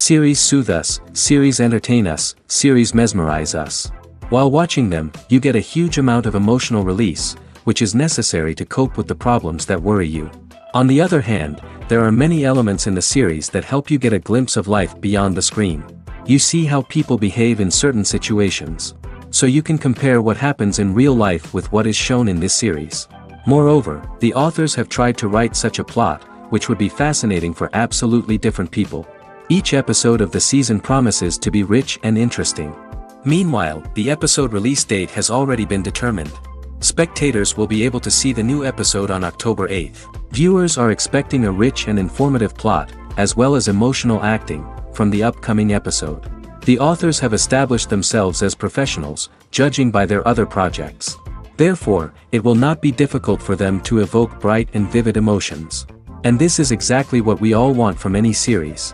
Series soothe us, series entertain us, series mesmerize us. While watching them, you get a huge amount of emotional release, which is necessary to cope with the problems that worry you. On the other hand, there are many elements in the series that help you get a glimpse of life beyond the screen. You see how people behave in certain situations. So you can compare what happens in real life with what is shown in this series. Moreover, the authors have tried to write such a plot, which would be fascinating for absolutely different people. Each episode of the season promises to be rich and interesting. Meanwhile, the episode release date has already been determined. Spectators will be able to see the new episode on October 8th. Viewers are expecting a rich and informative plot, as well as emotional acting, from the upcoming episode. The authors have established themselves as professionals, judging by their other projects. Therefore, it will not be difficult for them to evoke bright and vivid emotions. And this is exactly what we all want from any series.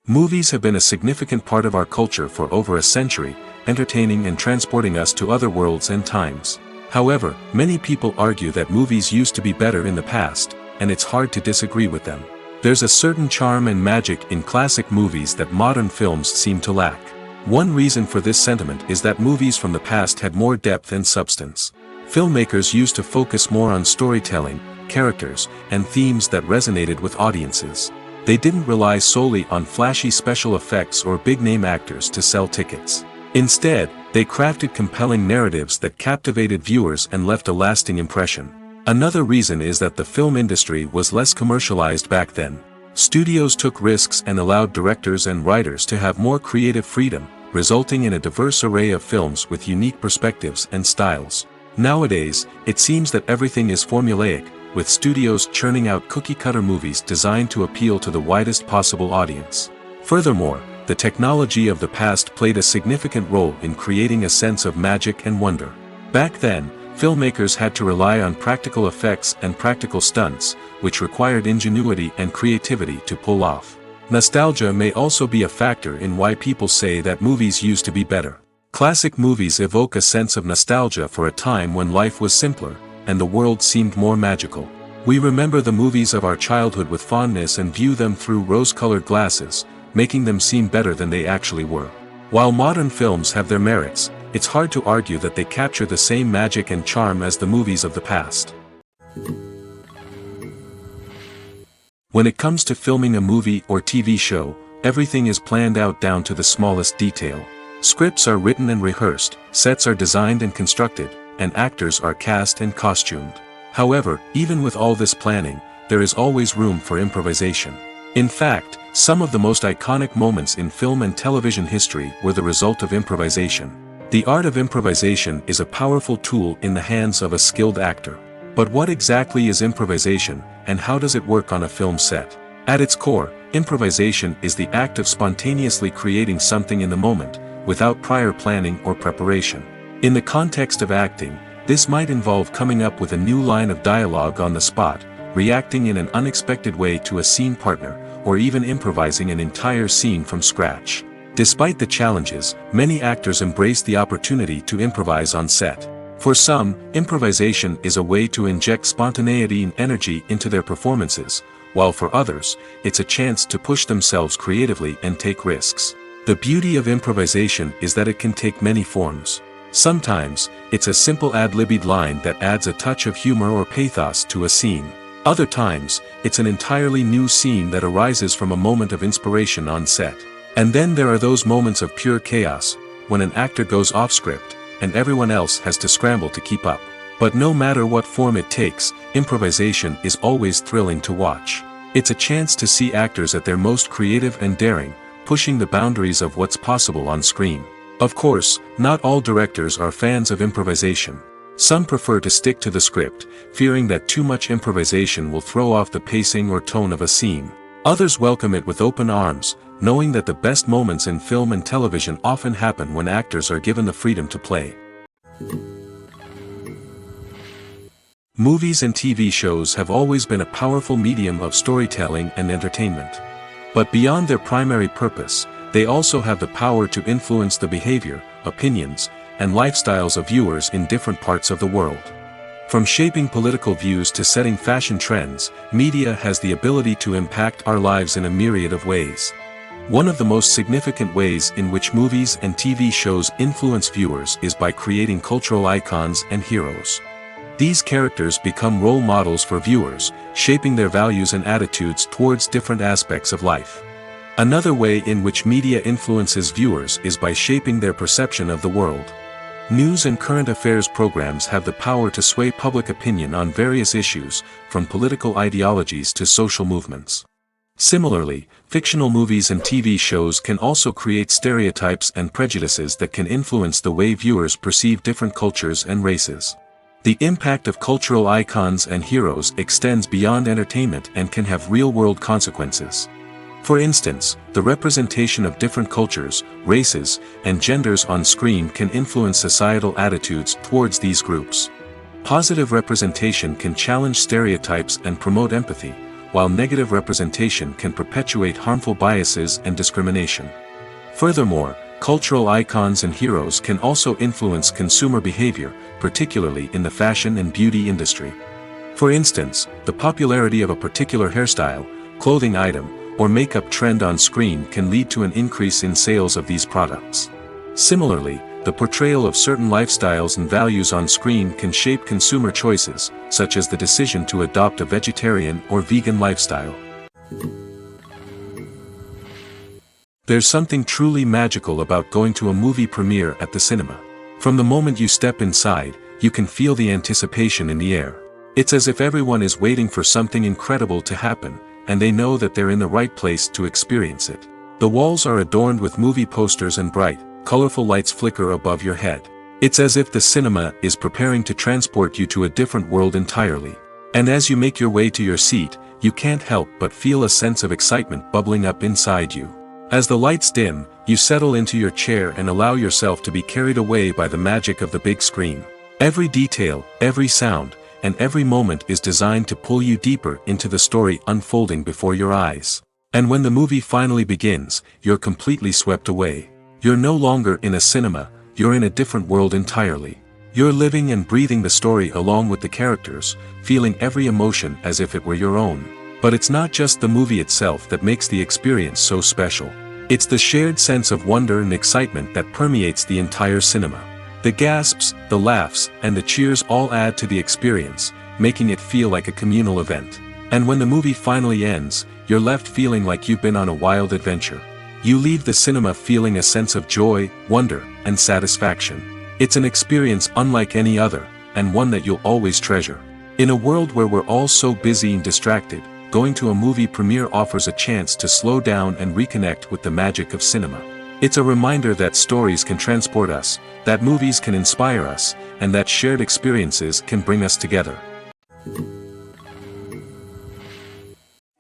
Movies have been a significant part of our culture for over a century, entertaining and transporting us to other worlds and times. However, many people argue that movies used to be better in the past, and it's hard to disagree with them. There's a certain charm and magic in classic movies that modern films seem to lack. One reason for this sentiment is that movies from the past had more depth and substance. Filmmakers used to focus more on storytelling, characters, and themes that resonated with audiences. They didn't rely solely on flashy special effects or big-name actors to sell tickets. Instead, they crafted compelling narratives that captivated viewers and left a lasting impression. Another reason is that the film industry was less commercialized back then. Studios took risks and allowed directors and writers to have more creative freedom, resulting in a diverse array of films with unique perspectives and styles. Nowadays, it seems that everything is formulaic, with studios churning out cookie-cutter movies designed to appeal to the widest possible audience. Furthermore, the technology of the past played a significant role in creating a sense of magic and wonder. Back then, filmmakers had to rely on practical effects and practical stunts, which required ingenuity and creativity to pull off. Nostalgia may also be a factor in why people say that movies used to be better. Classic movies evoke a sense of nostalgia for a time when life was simpler, and the world seemed more magical. We remember the movies of our childhood with fondness and view them through rose-colored glasses, making them seem better than they actually were. While modern films have their merits, it's hard to argue that they capture the same magic and charm as the movies of the past. When it comes to filming a movie or TV show, everything is planned out down to the smallest detail. Scripts are written and rehearsed, sets are designed and constructed, and actors are cast and costumed. However, even with all this planning, there is always room for improvisation. In fact, some of the most iconic moments in film and television history were the result of improvisation. The art of improvisation is a powerful tool in the hands of a skilled actor. But what exactly is improvisation, and how does it work on a film set? At its core, improvisation is the act of spontaneously creating something in the moment, without prior planning or preparation. In the context of acting, this might involve coming up with a new line of dialogue on the spot, reacting in an unexpected way to a scene partner, or even improvising an entire scene from scratch. Despite the challenges, many actors embrace the opportunity to improvise on set. For some, improvisation is a way to inject spontaneity and energy into their performances, while for others, it's a chance to push themselves creatively and take risks. The beauty of improvisation is that it can take many forms. Sometimes, it's a simple ad-libbed line that adds a touch of humor or pathos to a scene. Other times, it's an entirely new scene that arises from a moment of inspiration on set. And then there are those moments of pure chaos, when an actor goes off script, and everyone else has to scramble to keep up. But no matter what form it takes, improvisation is always thrilling to watch. It's a chance to see actors at their most creative and daring, pushing the boundaries of what's possible on screen. Of course, not all directors are fans of improvisation. Some prefer to stick to the script, fearing that too much improvisation will throw off the pacing or tone of a scene. Others welcome it with open arms, knowing that the best moments in film and television often happen when actors are given the freedom to play. Movies and TV shows have always been a powerful medium of storytelling and entertainment. But beyond their primary purpose, they also have the power to influence the behavior, opinions, and lifestyles of viewers in different parts of the world. From shaping political views to setting fashion trends, media has the ability to impact our lives in a myriad of ways. One of the most significant ways in which movies and TV shows influence viewers is by creating cultural icons and heroes. These characters become role models for viewers, shaping their values and attitudes towards different aspects of life. Another way in which media influences viewers is by shaping their perception of the world. News and current affairs programs have the power to sway public opinion on various issues, from political ideologies to social movements. Similarly, fictional movies and TV shows can also create stereotypes and prejudices that can influence the way viewers perceive different cultures and races. The impact of cultural icons and heroes extends beyond entertainment and can have real-world consequences. For instance, the representation of different cultures, races, and genders on screen can influence societal attitudes towards these groups. Positive representation can challenge stereotypes and promote empathy, while negative representation can perpetuate harmful biases and discrimination. Furthermore, cultural icons and heroes can also influence consumer behavior, particularly in the fashion and beauty industry. For instance, the popularity of a particular hairstyle, clothing item, or makeup trend on screen can lead to an increase in sales of these products. Similarly, the portrayal of certain lifestyles and values on screen can shape consumer choices, such as the decision to adopt a vegetarian or vegan lifestyle. There's something truly magical about going to a movie premiere at the cinema. From the moment you step inside, you can feel the anticipation in the air. It's as if everyone is waiting for something incredible to happen, and they know that they're in the right place to experience it. The walls are adorned with movie posters and bright, colorful lights flicker above your head. It's as if the cinema is preparing to transport you to a different world entirely. And as you make your way to your seat, you can't help but feel a sense of excitement bubbling up inside you. As the lights dim, you settle into your chair and allow yourself to be carried away by the magic of the big screen. Every detail, every sound, and every moment is designed to pull you deeper into the story unfolding before your eyes. And when the movie finally begins, you're completely swept away. You're no longer in a cinema, you're in a different world entirely. You're living and breathing the story along with the characters, feeling every emotion as if it were your own. But it's not just the movie itself that makes the experience so special. It's the shared sense of wonder and excitement that permeates the entire cinema. The gasps, the laughs, and the cheers all add to the experience, making it feel like a communal event. And when the movie finally ends, you're left feeling like you've been on a wild adventure. You leave the cinema feeling a sense of joy, wonder, and satisfaction. It's an experience unlike any other, and one that you'll always treasure. In a world where we're all so busy and distracted, going to a movie premiere offers a chance to slow down and reconnect with the magic of cinema. It's a reminder that stories can transport us, that movies can inspire us, and that shared experiences can bring us together.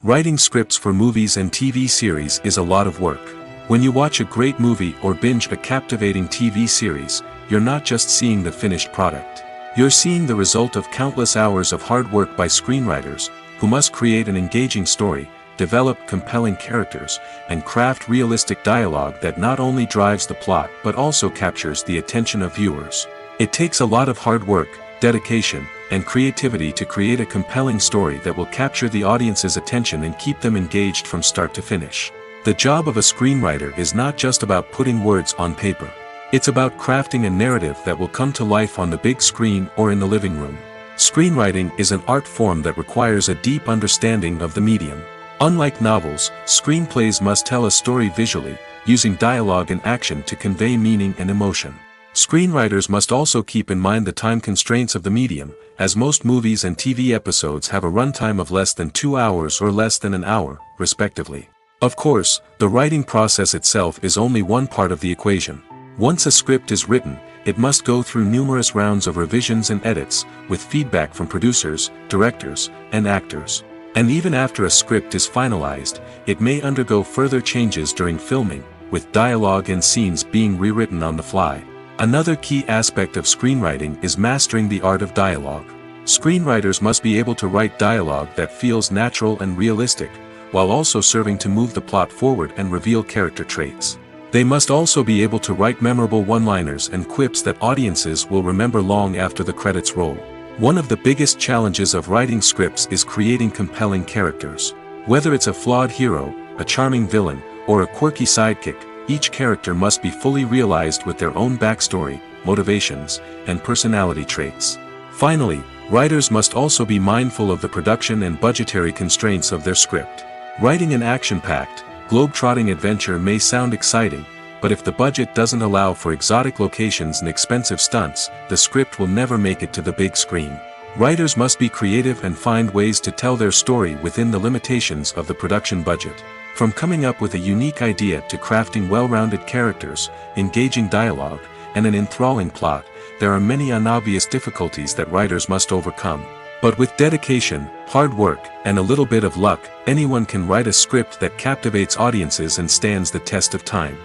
Writing scripts for movies and TV series is a lot of work. When you watch a great movie or binge a captivating TV series, you're not just seeing the finished product. You're seeing the result of countless hours of hard work by screenwriters, who must create an engaging story, develop compelling characters, and craft realistic dialogue that not only drives the plot but also captures the attention of viewers. It takes a lot of hard work, dedication, and creativity to create a compelling story that will capture the audience's attention and keep them engaged from start to finish. The job of a screenwriter is not just about putting words on paper. It's about crafting a narrative that will come to life on the big screen or in the living room. Screenwriting is an art form that requires a deep understanding of the medium. Unlike novels, screenplays must tell a story visually, using dialogue and action to convey meaning and emotion. Screenwriters must also keep in mind the time constraints of the medium, as most movies and TV episodes have a runtime of less than 2 hours or less than an hour, respectively. Of course, the writing process itself is only one part of the equation. Once a script is written, it must go through numerous rounds of revisions and edits, with feedback from producers, directors, and actors. And even after a script is finalized, it may undergo further changes during filming, with dialogue and scenes being rewritten on the fly. Another key aspect of screenwriting is mastering the art of dialogue. Screenwriters must be able to write dialogue that feels natural and realistic, while also serving to move the plot forward and reveal character traits. They must also be able to write memorable one-liners and quips that audiences will remember long after the credits roll. One of the biggest challenges of writing scripts is creating compelling characters. Whether it's a flawed hero, a charming villain, or a quirky sidekick, each character must be fully realized with their own backstory, motivations, and personality traits. Finally, writers must also be mindful of the production and budgetary constraints of their script. Writing an action-packed, globe-trotting adventure may sound exciting, but if the budget doesn't allow for exotic locations and expensive stunts, the script will never make it to the big screen. Writers must be creative and find ways to tell their story within the limitations of the production budget. From coming up with a unique idea to crafting well-rounded characters, engaging dialogue, and an enthralling plot, there are many unobvious difficulties that writers must overcome. But with dedication, hard work, and a little bit of luck, anyone can write a script that captivates audiences and stands the test of time.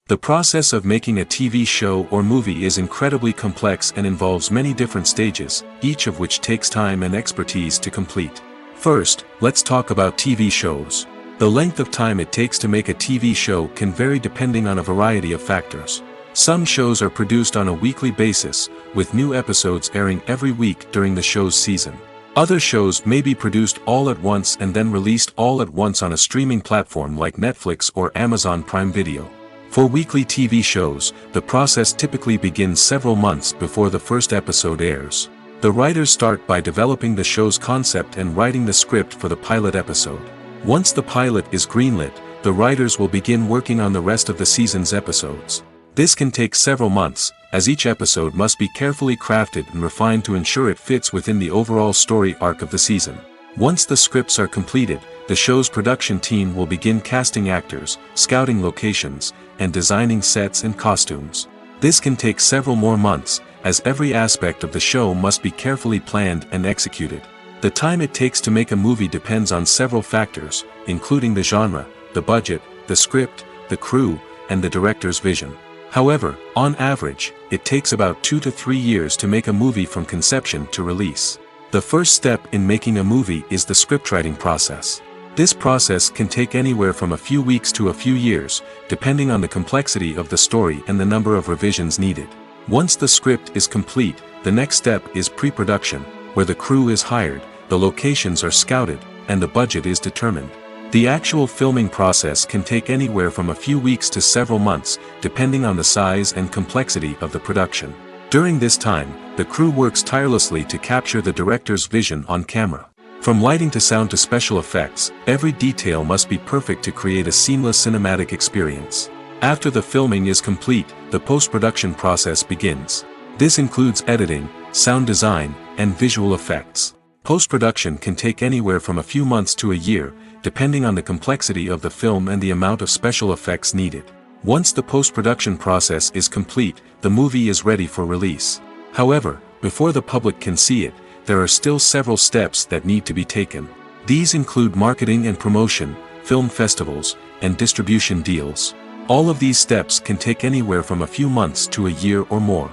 The process of making a TV show or movie is incredibly complex and involves many different stages, each of which takes time and expertise to complete. First, let's talk about TV shows. The length of time it takes to make a TV show can vary depending on a variety of factors. Some shows are produced on a weekly basis, with new episodes airing every week during the show's season. Other shows may be produced all at once and then released all at once on a streaming platform like Netflix or Amazon Prime Video. For weekly TV shows, the process typically begins several months before the first episode airs. The writers start by developing the show's concept and writing the script for the pilot episode. Once the pilot is greenlit, the writers will begin working on the rest of the season's episodes. This can take several months, as each episode must be carefully crafted and refined to ensure it fits within the overall story arc of the season. Once the scripts are completed, the show's production team will begin casting actors, scouting locations, and designing sets and costumes. This can take several more months, as every aspect of the show must be carefully planned and executed. The time it takes to make a movie depends on several factors, including the genre, the budget, the script, the crew, and the director's vision. However, on average, it takes about 2 to 3 years to make a movie from conception to release. The first step in making a movie is the scriptwriting process. This process can take anywhere from a few weeks to a few years, depending on the complexity of the story and the number of revisions needed. Once the script is complete, the next step is pre-production, where the crew is hired, the locations are scouted, and the budget is determined. The actual filming process can take anywhere from a few weeks to several months, depending on the size and complexity of the production. During this time, the crew works tirelessly to capture the director's vision on camera. From lighting to sound to special effects, every detail must be perfect to create a seamless cinematic experience. After the filming is complete, the post-production process begins. This includes editing, sound design, and visual effects. Post-production can take anywhere from a few months to a year, depending on the complexity of the film and the amount of special effects needed. Once the post-production process is complete, the movie is ready for release. However, before the public can see it, there are still several steps that need to be taken. These include marketing and promotion, film festivals, and distribution deals. All of these steps can take anywhere from a few months to a year or more.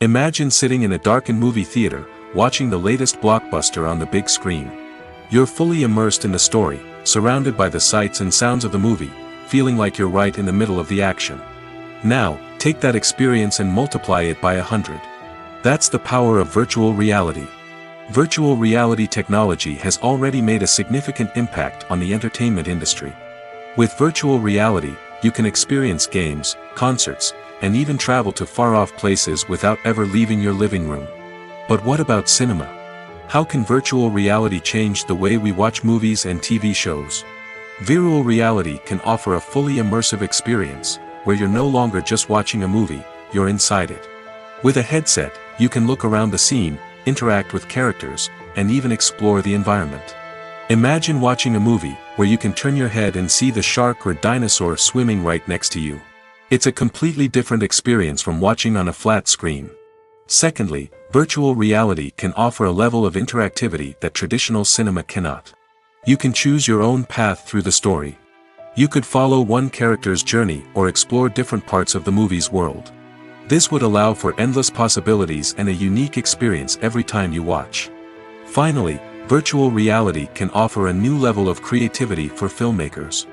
Imagine sitting in a darkened movie theater, watching the latest blockbuster on the big screen. You're fully immersed in the story, surrounded by the sights and sounds of the movie, feeling like you're right in the middle of the action. Now, take that experience and multiply it by 100. That's the power of virtual reality. Virtual reality technology has already made a significant impact on the entertainment industry. With virtual reality, you can experience games, concerts, and even travel to far-off places without ever leaving your living room. But what about cinema? How can virtual reality change the way we watch movies and TV shows? Virtual reality can offer a fully immersive experience, where you're no longer just watching a movie, you're inside it. With a headset, you can look around the scene, interact with characters, and even explore the environment. Imagine watching a movie, where you can turn your head and see the shark or dinosaur swimming right next to you. It's a completely different experience from watching on a flat screen. Secondly, virtual reality can offer a level of interactivity that traditional cinema cannot. You can choose your own path through the story. You could follow one character's journey or explore different parts of the movie's world. This would allow for endless possibilities and a unique experience every time you watch. Finally, virtual reality can offer a new level of creativity for filmmakers.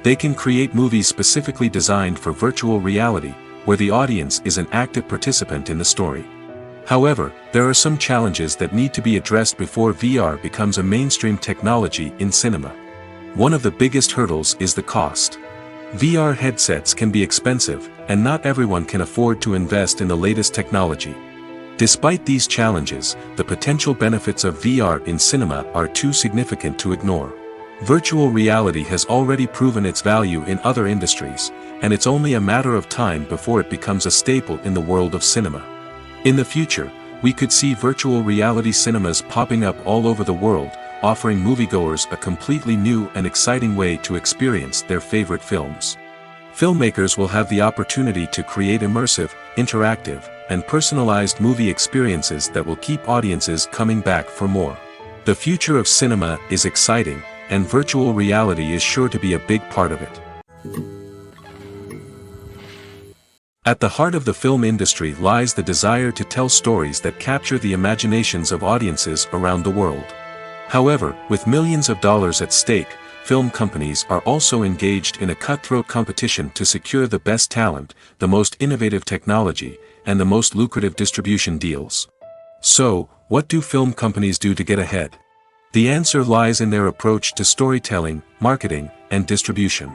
They can create movies specifically designed for virtual reality, where the audience is an active participant in the story. However, there are some challenges that need to be addressed before VR becomes a mainstream technology in cinema. One of the biggest hurdles is the cost. VR headsets can be expensive, and not everyone can afford to invest in the latest technology. Despite these challenges, the potential benefits of VR in cinema are too significant to ignore. Virtual reality has already proven its value in other industries, and it's only a matter of time before it becomes a staple in the world of cinema. In the future, we could see virtual reality cinemas popping up all over the world, offering moviegoers a completely new and exciting way to experience their favorite films. Filmmakers will have the opportunity to create immersive, interactive, and personalized movie experiences that will keep audiences coming back for more. The future of cinema is exciting, and virtual reality is sure to be a big part of it. At the heart of the film industry lies the desire to tell stories that capture the imaginations of audiences around the world. However, with millions of dollars at stake, film companies are also engaged in a cutthroat competition to secure the best talent, the most innovative technology, and the most lucrative distribution deals. So, what do film companies do to get ahead? The answer lies in their approach to storytelling, marketing, and distribution.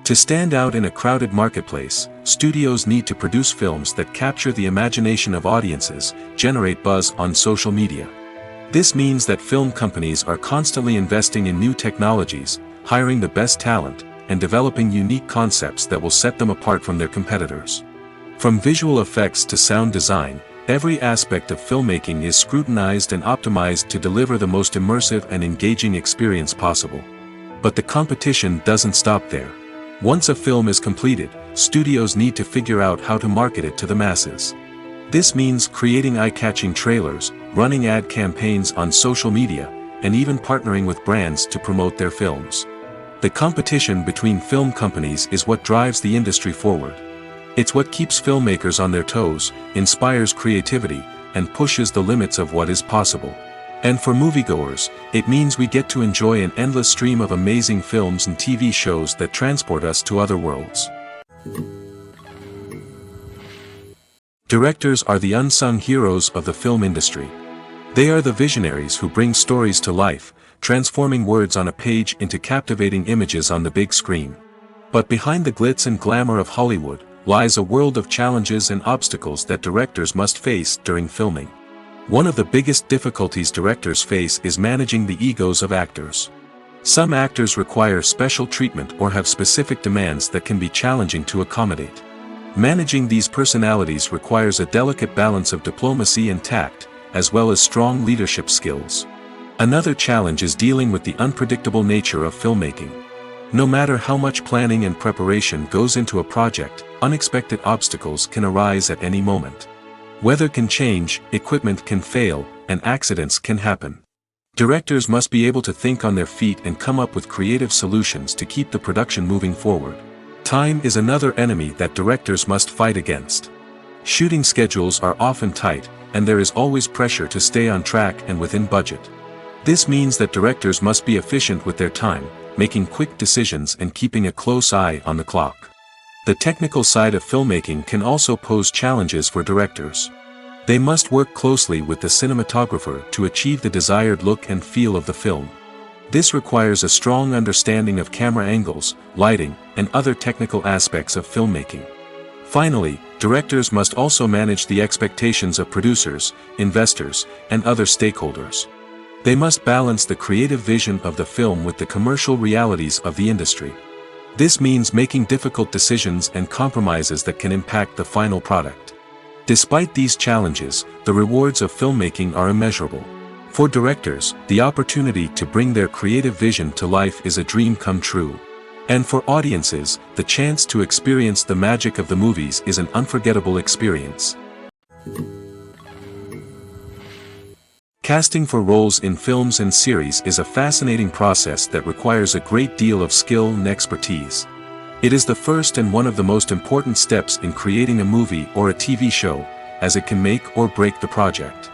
To stand out in a crowded marketplace, studios need to produce films that capture the imagination of audiences, generate buzz on social media. This means that film companies are constantly investing in new technologies, hiring the best talent, and developing unique concepts that will set them apart from their competitors. From visual effects to sound design, every aspect of filmmaking is scrutinized and optimized to deliver the most immersive and engaging experience possible. But the competition doesn't stop there. Once a film is completed, studios need to figure out how to market it to the masses. This means creating eye-catching trailers, running ad campaigns on social media, and even partnering with brands to promote their films. The competition between film companies is what drives the industry forward. It's what keeps filmmakers on their toes, inspires creativity, and pushes the limits of what is possible. And for moviegoers, it means we get to enjoy an endless stream of amazing films and TV shows that transport us to other worlds. Directors are the unsung heroes of the film industry. They are the visionaries who bring stories to life, transforming words on a page into captivating images on the big screen. But behind the glitz and glamour of Hollywood lies a world of challenges and obstacles that directors must face during filming. One of the biggest difficulties directors face is managing the egos of actors. Some actors require special treatment or have specific demands that can be challenging to accommodate. Managing these personalities requires a delicate balance of diplomacy and tact, as well as strong leadership skills. Another challenge is dealing with the unpredictable nature of filmmaking. No matter how much planning and preparation goes into a project, unexpected obstacles can arise at any moment. Weather can change, equipment can fail, and accidents can happen. Directors must be able to think on their feet and come up with creative solutions to keep the production moving forward. Time is another enemy that directors must fight against. Shooting schedules are often tight, and there is always pressure to stay on track and within budget. This means that directors must be efficient with their time, making quick decisions and keeping a close eye on the clock. The technical side of filmmaking can also pose challenges for directors. They must work closely with the cinematographer to achieve the desired look and feel of the film. This requires a strong understanding of camera angles, lighting, and other technical aspects of filmmaking. Finally, directors must also manage the expectations of producers, investors, and other stakeholders. They must balance the creative vision of the film with the commercial realities of the industry. This means making difficult decisions and compromises that can impact the final product. Despite these challenges, the rewards of filmmaking are immeasurable. For directors, the opportunity to bring their creative vision to life is a dream come true. And for audiences, the chance to experience the magic of the movies is an unforgettable experience. Casting for roles in films and series is a fascinating process that requires a great deal of skill and expertise. It is the first and one of the most important steps in creating a movie or a TV show, as it can make or break the project.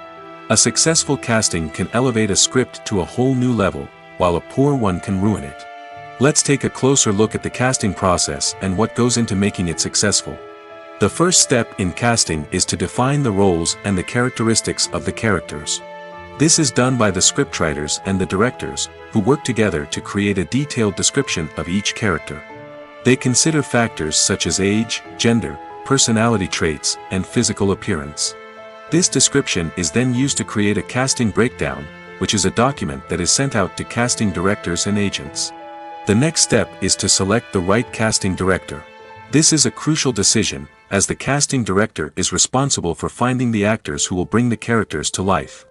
A successful casting can elevate a script to a whole new level, while a poor one can ruin it. Let's take a closer look at the casting process and what goes into making it successful. The first step in casting is to define the roles and the characteristics of the characters. This is done by the scriptwriters and the directors, who work together to create a detailed description of each character. They consider factors such as age, gender, personality traits, and physical appearance. This description is then used to create a casting breakdown, which is a document that is sent out to casting directors and agents. The next step is to select the right casting director. This is a crucial decision, as the casting director is responsible for finding the actors who will bring the characters to life.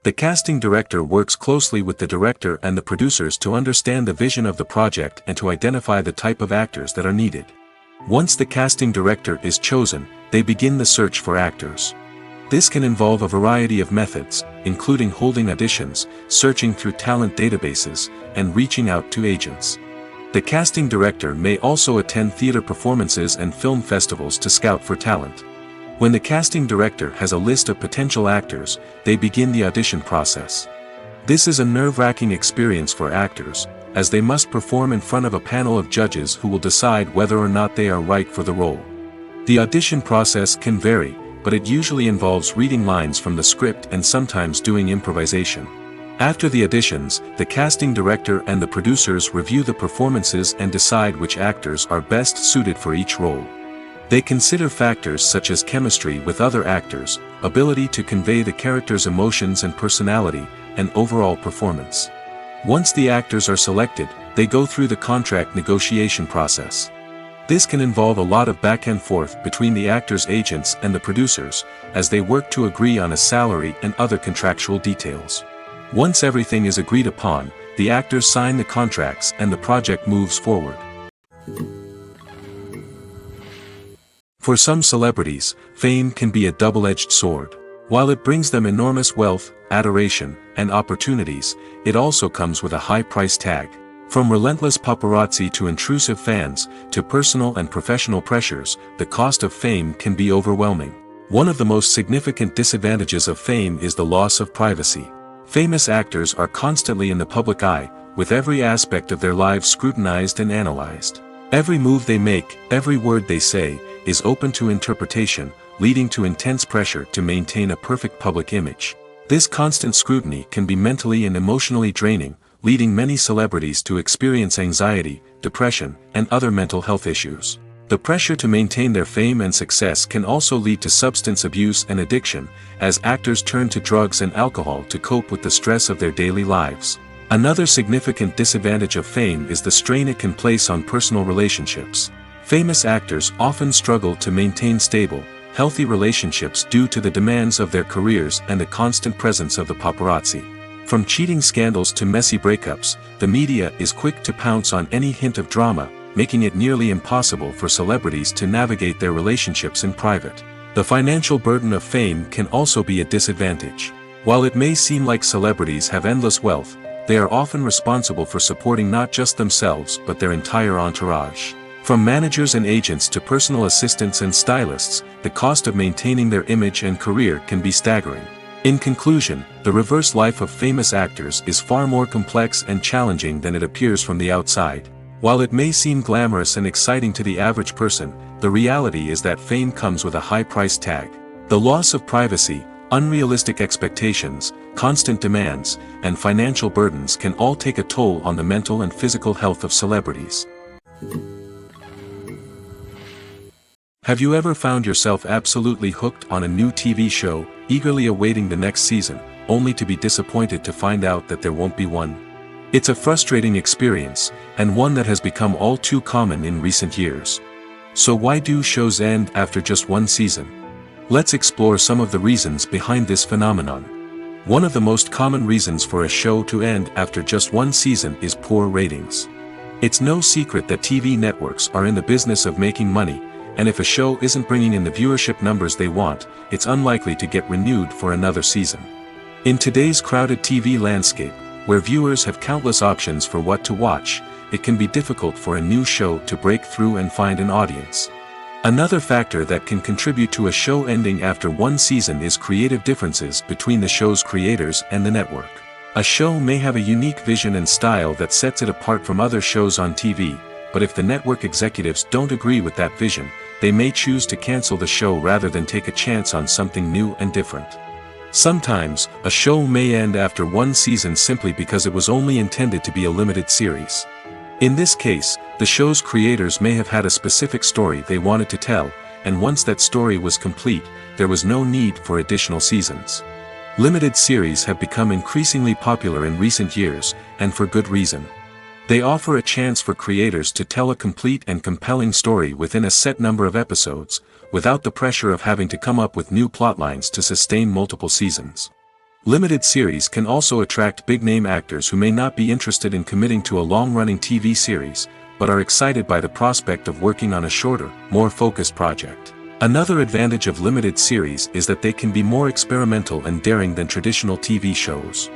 The casting director works closely with the director and the producers to understand the vision of the project and to identify the type of actors that are needed. Once the casting director is chosen, they begin the search for actors. This can involve a variety of methods, including holding auditions, searching through talent databases, and reaching out to agents. The casting director may also attend theater performances and film festivals to scout for talent. When the casting director has a list of potential actors, they begin the audition process. This is a nerve-wracking experience for actors, as they must perform in front of a panel of judges who will decide whether or not they are right for the role. The audition process can vary, but it usually involves reading lines from the script and sometimes doing improvisation. After the auditions, the casting director and the producers review the performances and decide which actors are best suited for each role. They consider factors such as chemistry with other actors, ability to convey the character's emotions and personality, and overall performance. Once the actors are selected, they go through the contract negotiation process. This can involve a lot of back and forth between the actors' agents and the producers, as they work to agree on a salary and other contractual details. Once everything is agreed upon, the actors sign the contracts and the project moves forward. For some celebrities, fame can be a double-edged sword. While it brings them enormous wealth, adoration, and opportunities, it also comes with a high price tag. From relentless paparazzi to intrusive fans, to personal and professional pressures, the cost of fame can be overwhelming. One of the most significant disadvantages of fame is the loss of privacy. Famous actors are constantly in the public eye, with every aspect of their lives scrutinized and analyzed. Every move they make, every word they say, is open to interpretation, leading to intense pressure to maintain a perfect public image. This constant scrutiny can be mentally and emotionally draining, leading many celebrities to experience anxiety, depression, and other mental health issues. The pressure to maintain their fame and success can also lead to substance abuse and addiction, as actors turn to drugs and alcohol to cope with the stress of their daily lives. Another significant disadvantage of fame is the strain it can place on personal relationships. Famous actors often struggle to maintain stable, healthy relationships due to the demands of their careers and the constant presence of the paparazzi. From cheating scandals to messy breakups, the media is quick to pounce on any hint of drama, making it nearly impossible for celebrities to navigate their relationships in private. The financial burden of fame can also be a disadvantage. While it may seem like celebrities have endless wealth, they are often responsible for supporting not just themselves but their entire entourage. From managers and agents to personal assistants and stylists, the cost of maintaining their image and career can be staggering. In conclusion, the reverse life of famous actors is far more complex and challenging than it appears from the outside. While it may seem glamorous and exciting to the average person, the reality is that fame comes with a high price tag. The loss of privacy, unrealistic expectations, constant demands, and financial burdens can all take a toll on the mental and physical health of celebrities. Have you ever found yourself absolutely hooked on a new TV show, eagerly awaiting the next season, only to be disappointed to find out that there won't be one? It's a frustrating experience, and one that has become all too common in recent years. So why do shows end after just one season? Let's explore some of the reasons behind this phenomenon. One of the most common reasons for a show to end after just one season is poor ratings. It's no secret that TV networks are in the business of making money, and if a show isn't bringing in the viewership numbers they want, it's unlikely to get renewed for another season. In today's crowded TV landscape, where viewers have countless options for what to watch, it can be difficult for a new show to break through and find an audience. Another factor that can contribute to a show ending after one season is creative differences between the show's creators and the network. A show may have a unique vision and style that sets it apart from other shows on TV, but if the network executives don't agree with that vision, they may choose to cancel the show rather than take a chance on something new and different. Sometimes, a show may end after one season simply because it was only intended to be a limited series. In this case, the show's creators may have had a specific story they wanted to tell, and once that story was complete, there was no need for additional seasons. Limited series have become increasingly popular in recent years, and for good reason. They offer a chance for creators to tell a complete and compelling story within a set number of episodes, without the pressure of having to come up with new plotlines to sustain multiple seasons. Limited series can also attract big-name actors who may not be interested in committing to a long-running TV series, but are excited by the prospect of working on a shorter, more focused project. Another advantage of limited series is that they can be more experimental and daring than traditional TV shows.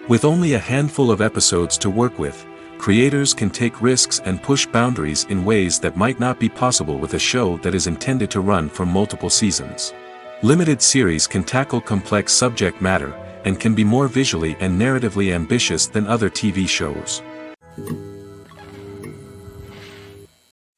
With only a handful of episodes to work with, creators can take risks and push boundaries in ways that might not be possible with a show that is intended to run for multiple seasons. Limited series can tackle complex subject matter, and can be more visually and narratively ambitious than other TV shows.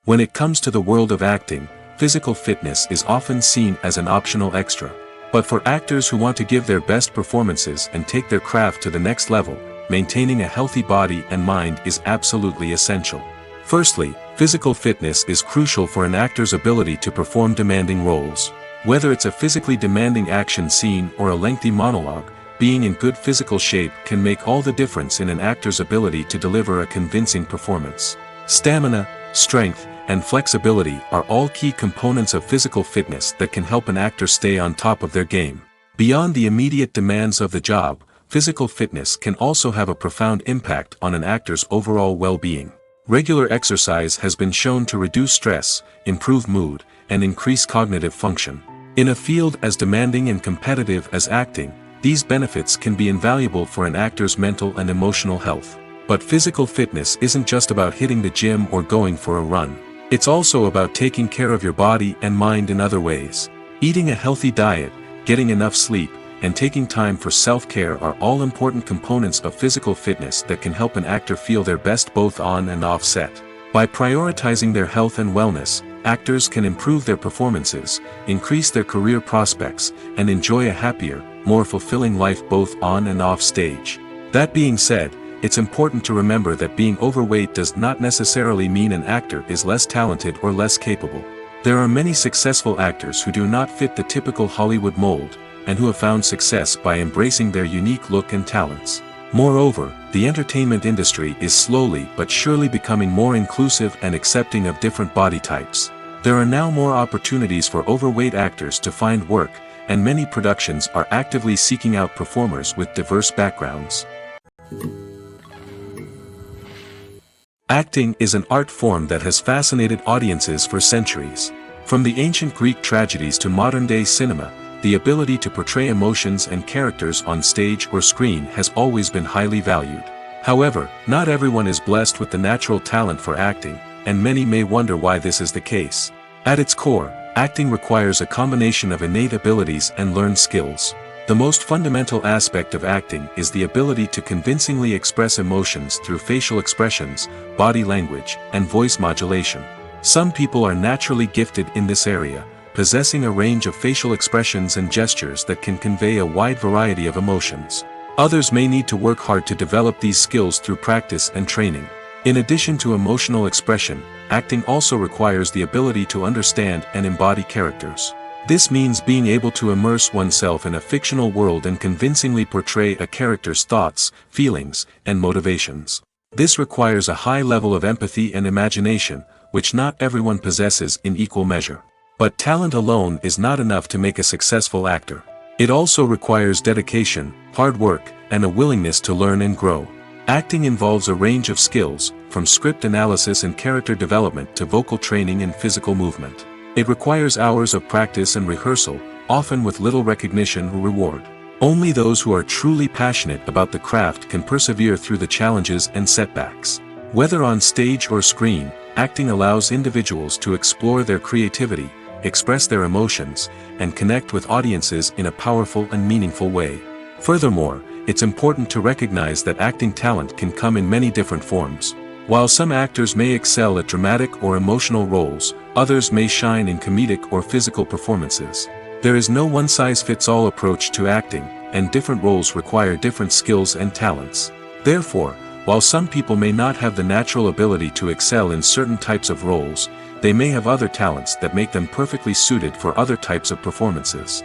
When it comes to the world of acting, physical fitness is often seen as an optional extra. But for actors who want to give their best performances and take their craft to the next level, maintaining a healthy body and mind is absolutely essential. Firstly, physical fitness is crucial for an actor's ability to perform demanding roles. Whether it's a physically demanding action scene or a lengthy monologue, being in good physical shape can make all the difference in an actor's ability to deliver a convincing performance. Stamina, strength, and flexibility are all key components of physical fitness that can help an actor stay on top of their game. Beyond the immediate demands of the job, physical fitness can also have a profound impact on an actor's overall well-being. Regular exercise has been shown to reduce stress, improve mood, and increase cognitive function. In a field as demanding and competitive as acting, these benefits can be invaluable for an actor's mental and emotional health. But physical fitness isn't just about hitting the gym or going for a run. It's also about taking care of your body and mind in other ways. Eating a healthy diet, getting enough sleep, and taking time for self-care are all important components of physical fitness that can help an actor feel their best both on and off set. By prioritizing their health and wellness, actors can improve their performances, increase their career prospects, and enjoy a happier, more fulfilling life both on and off stage. That being said, it's important to remember that being overweight does not necessarily mean an actor is less talented or less capable. There are many successful actors who do not fit the typical Hollywood mold, and who have found success by embracing their unique look and talents. Moreover, the entertainment industry is slowly but surely becoming more inclusive and accepting of different body types. There are now more opportunities for overweight actors to find work, and many productions are actively seeking out performers with diverse backgrounds. Acting is an art form that has fascinated audiences for centuries. From the ancient Greek tragedies to modern-day cinema, the ability to portray emotions and characters on stage or screen has always been highly valued. However, not everyone is blessed with the natural talent for acting, and many may wonder why this is the case. At its core, acting requires a combination of innate abilities and learned skills. The most fundamental aspect of acting is the ability to convincingly express emotions through facial expressions, body language, and voice modulation. Some people are naturally gifted in this area, possessing a range of facial expressions and gestures that can convey a wide variety of emotions. Others may need to work hard to develop these skills through practice and training. In addition to emotional expression, acting also requires the ability to understand and embody characters. This means being able to immerse oneself in a fictional world and convincingly portray a character's thoughts, feelings, and motivations. This requires a high level of empathy and imagination, which not everyone possesses in equal measure. But talent alone is not enough to make a successful actor. It also requires dedication, hard work, and a willingness to learn and grow. Acting involves a range of skills, from script analysis and character development to vocal training and physical movement. It requires hours of practice and rehearsal, often with little recognition or reward. Only those who are truly passionate about the craft can persevere through the challenges and setbacks. Whether on stage or screen, acting allows individuals to explore their creativity, express their emotions, and connect with audiences in a powerful and meaningful way. Furthermore, it's important to recognize that acting talent can come in many different forms. While some actors may excel at dramatic or emotional roles, others may shine in comedic or physical performances. There is no one-size-fits-all approach to acting, and different roles require different skills and talents. Therefore, while some people may not have the natural ability to excel in certain types of roles, they may have other talents that make them perfectly suited for other types of performances.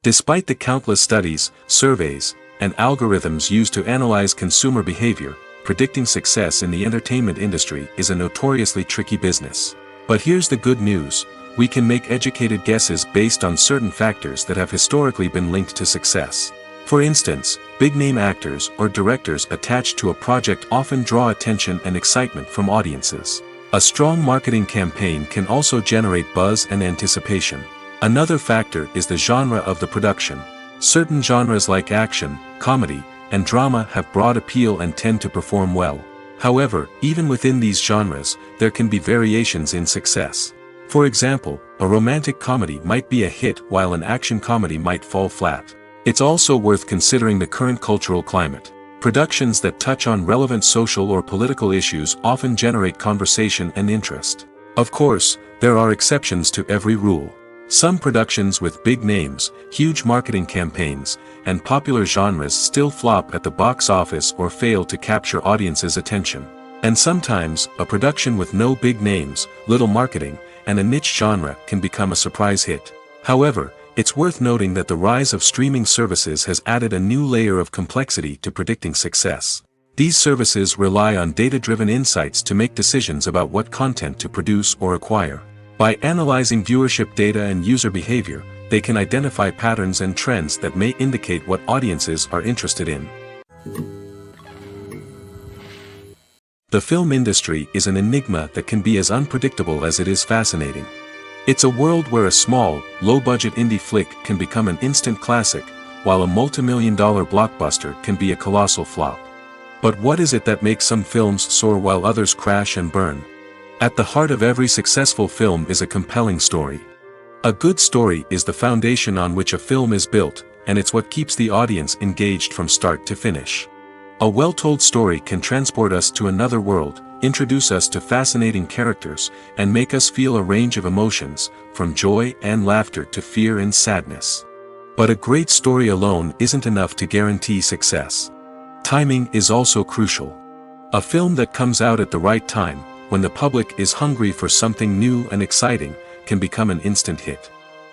Despite the countless studies, surveys, and algorithms used to analyze consumer behavior, predicting success in the entertainment industry is a notoriously tricky business. But here's the good news: we can make educated guesses based on certain factors that have historically been linked to success. For instance, big-name actors or directors attached to a project often draw attention and excitement from audiences. A strong marketing campaign can also generate buzz and anticipation. Another factor is the genre of the production. Certain genres like action, comedy, and drama have broad appeal and tend to perform well. However, even within these genres, there can be variations in success. For example, a romantic comedy might be a hit while an action comedy might fall flat. It's also worth considering the current cultural climate. Productions that touch on relevant social or political issues often generate conversation and interest. Of course, there are exceptions to every rule. Some productions with big names, huge marketing campaigns, and popular genres still flop at the box office or fail to capture audiences' attention. And sometimes, a production with no big names, little marketing, and a niche genre can become a surprise hit. However, it's worth noting that the rise of streaming services has added a new layer of complexity to predicting success. These services rely on data-driven insights to make decisions about what content to produce or acquire. By analyzing viewership data and user behavior, they can identify patterns and trends that may indicate what audiences are interested in. The film industry is an enigma that can be as unpredictable as it is fascinating. It's a world where a small, low-budget indie flick can become an instant classic, while a multi-million-dollar blockbuster can be a colossal flop. But what is it that makes some films soar while others crash and burn? At the heart of every successful film is a compelling story. A good story is the foundation on which a film is built, and it's what keeps the audience engaged from start to finish. A well-told story can transport us to another world, introduce us to fascinating characters, and make us feel a range of emotions, from joy and laughter to fear and sadness. But a great story alone isn't enough to guarantee success. Timing is also crucial. A film that comes out at the right time, when the public is hungry for something new and exciting, can become an instant hit.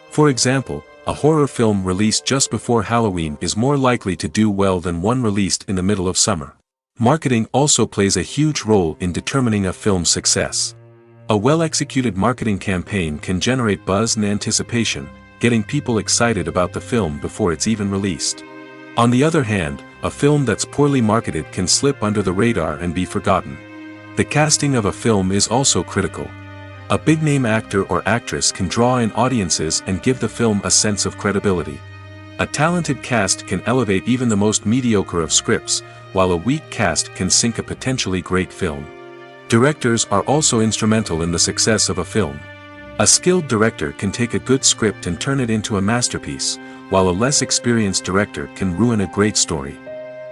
For example, a horror film released just before Halloween is more likely to do well than one released in the middle of summer. Marketing also plays a huge role in determining a film's success. A well-executed marketing campaign can generate buzz and anticipation, getting people excited about the film before it's even released. On the other hand, a film that's poorly marketed can slip under the radar and be forgotten. The casting of a film is also critical. A big-name actor or actress can draw in audiences and give the film a sense of credibility. A talented cast can elevate even the most mediocre of scripts, while a weak cast can sink a potentially great film. Directors are also instrumental in the success of a film. A skilled director can take a good script and turn it into a masterpiece, while a less experienced director can ruin a great story.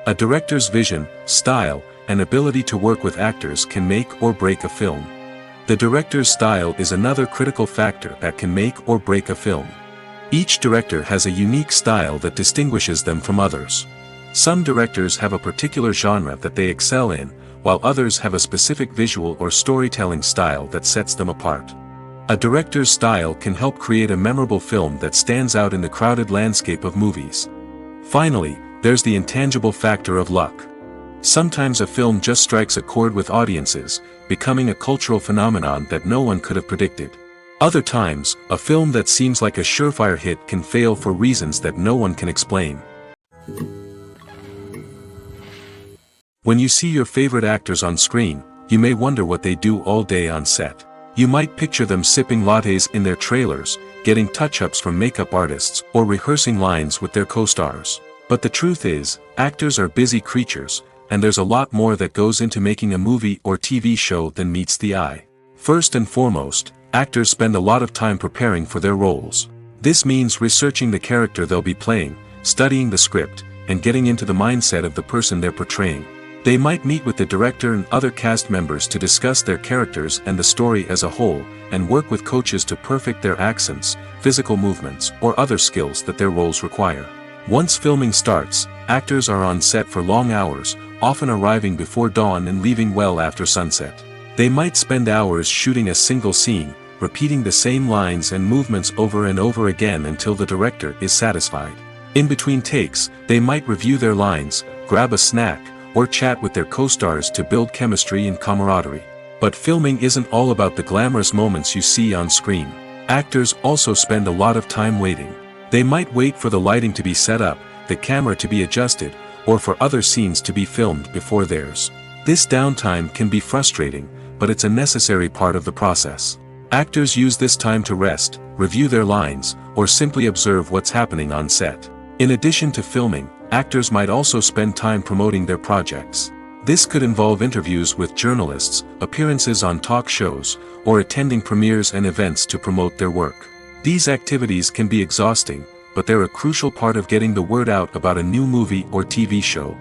A director's vision, style, and ability to work with actors can make or break a film. The director's style is another critical factor that can make or break a film. Each director has a unique style that distinguishes them from others. Some directors have a particular genre that they excel in, while others have a specific visual or storytelling style that sets them apart. A director's style can help create a memorable film that stands out in the crowded landscape of movies. Finally, there's the intangible factor of luck. Sometimes a film just strikes a chord with audiences, becoming a cultural phenomenon that no one could have predicted. Other times, a film that seems like a surefire hit can fail for reasons that no one can explain. When you see your favorite actors on screen, you may wonder what they do all day on set. You might picture them sipping lattes in their trailers, getting touch-ups from makeup artists, or rehearsing lines with their co-stars. But the truth is, actors are busy creatures, and there's a lot more that goes into making a movie or TV show than meets the eye. First and foremost, actors spend a lot of time preparing for their roles. This means researching the character they'll be playing, studying the script, and getting into the mindset of the person they're portraying. They might meet with the director and other cast members to discuss their characters and the story as a whole, and work with coaches to perfect their accents, physical movements, or other skills that their roles require. Once filming starts, actors are on set for long hours, often arriving before dawn and leaving well after sunset. They might spend hours shooting a single scene, repeating the same lines and movements over and over again until the director is satisfied. In between takes, they might review their lines, grab a snack, or chat with their co-stars to build chemistry and camaraderie. But filming isn't all about the glamorous moments you see on screen. Actors also spend a lot of time waiting. They might wait for the lighting to be set up, the camera to be adjusted, or for other scenes to be filmed before theirs. This downtime can be frustrating, but it's a necessary part of the process. Actors use this time to rest, review their lines, or simply observe what's happening on set. In addition to filming, actors might also spend time promoting their projects. This could involve interviews with journalists, appearances on talk shows, or attending premieres and events to promote their work. These activities can be exhausting, but they're a crucial part of getting the word out about a new movie or TV show.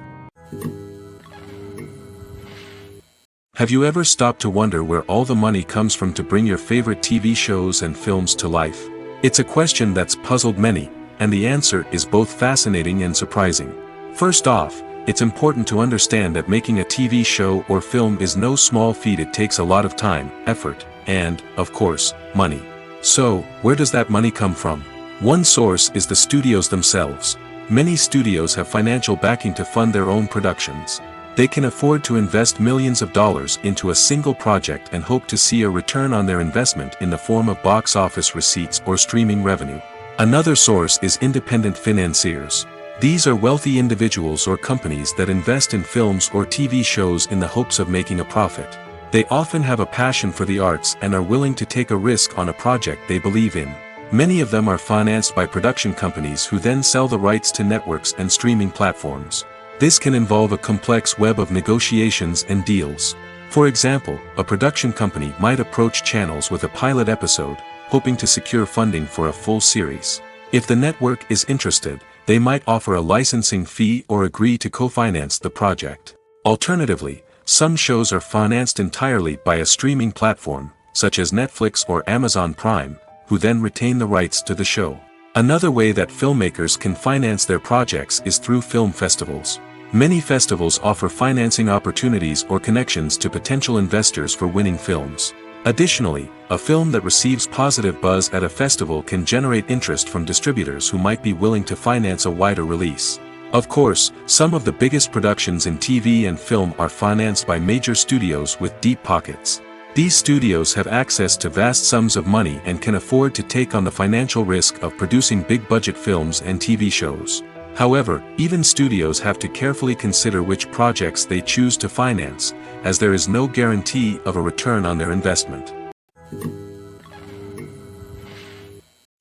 Have you ever stopped to wonder where all the money comes from to bring your favorite TV shows and films to life? It's a question that's puzzled many, and the answer is both fascinating and surprising. First off, it's important to understand that making a TV show or film is no small feat. It takes a lot of time, effort, and, of course, money. So, where does that money come from? One source is the studios themselves. Many studios have financial backing to fund their own productions. They can afford to invest millions of dollars into a single project and hope to see a return on their investment in the form of box office receipts or streaming revenue. Another source is independent financiers. These are wealthy individuals or companies that invest in films or TV shows in the hopes of making a profit. They often have a passion for the arts and are willing to take a risk on a project they believe in. Many of them are financed by production companies who then sell the rights to networks and streaming platforms. This can involve a complex web of negotiations and deals. For example, a production company might approach channels with a pilot episode, hoping to secure funding for a full series. If the network is interested, they might offer a licensing fee or agree to co-finance the project. Alternatively, some shows are financed entirely by a streaming platform, such as Netflix or Amazon Prime, who then retain the rights to the show. Another way that filmmakers can finance their projects is through film festivals. Many festivals offer financing opportunities or connections to potential investors for winning films. Additionally, a film that receives positive buzz at a festival can generate interest from distributors who might be willing to finance a wider release. Of course, some of the biggest productions in TV and film are financed by major studios with deep pockets. These studios have access to vast sums of money and can afford to take on the financial risk of producing big-budget films and TV shows. However, even studios have to carefully consider which projects they choose to finance, as there is no guarantee of a return on their investment.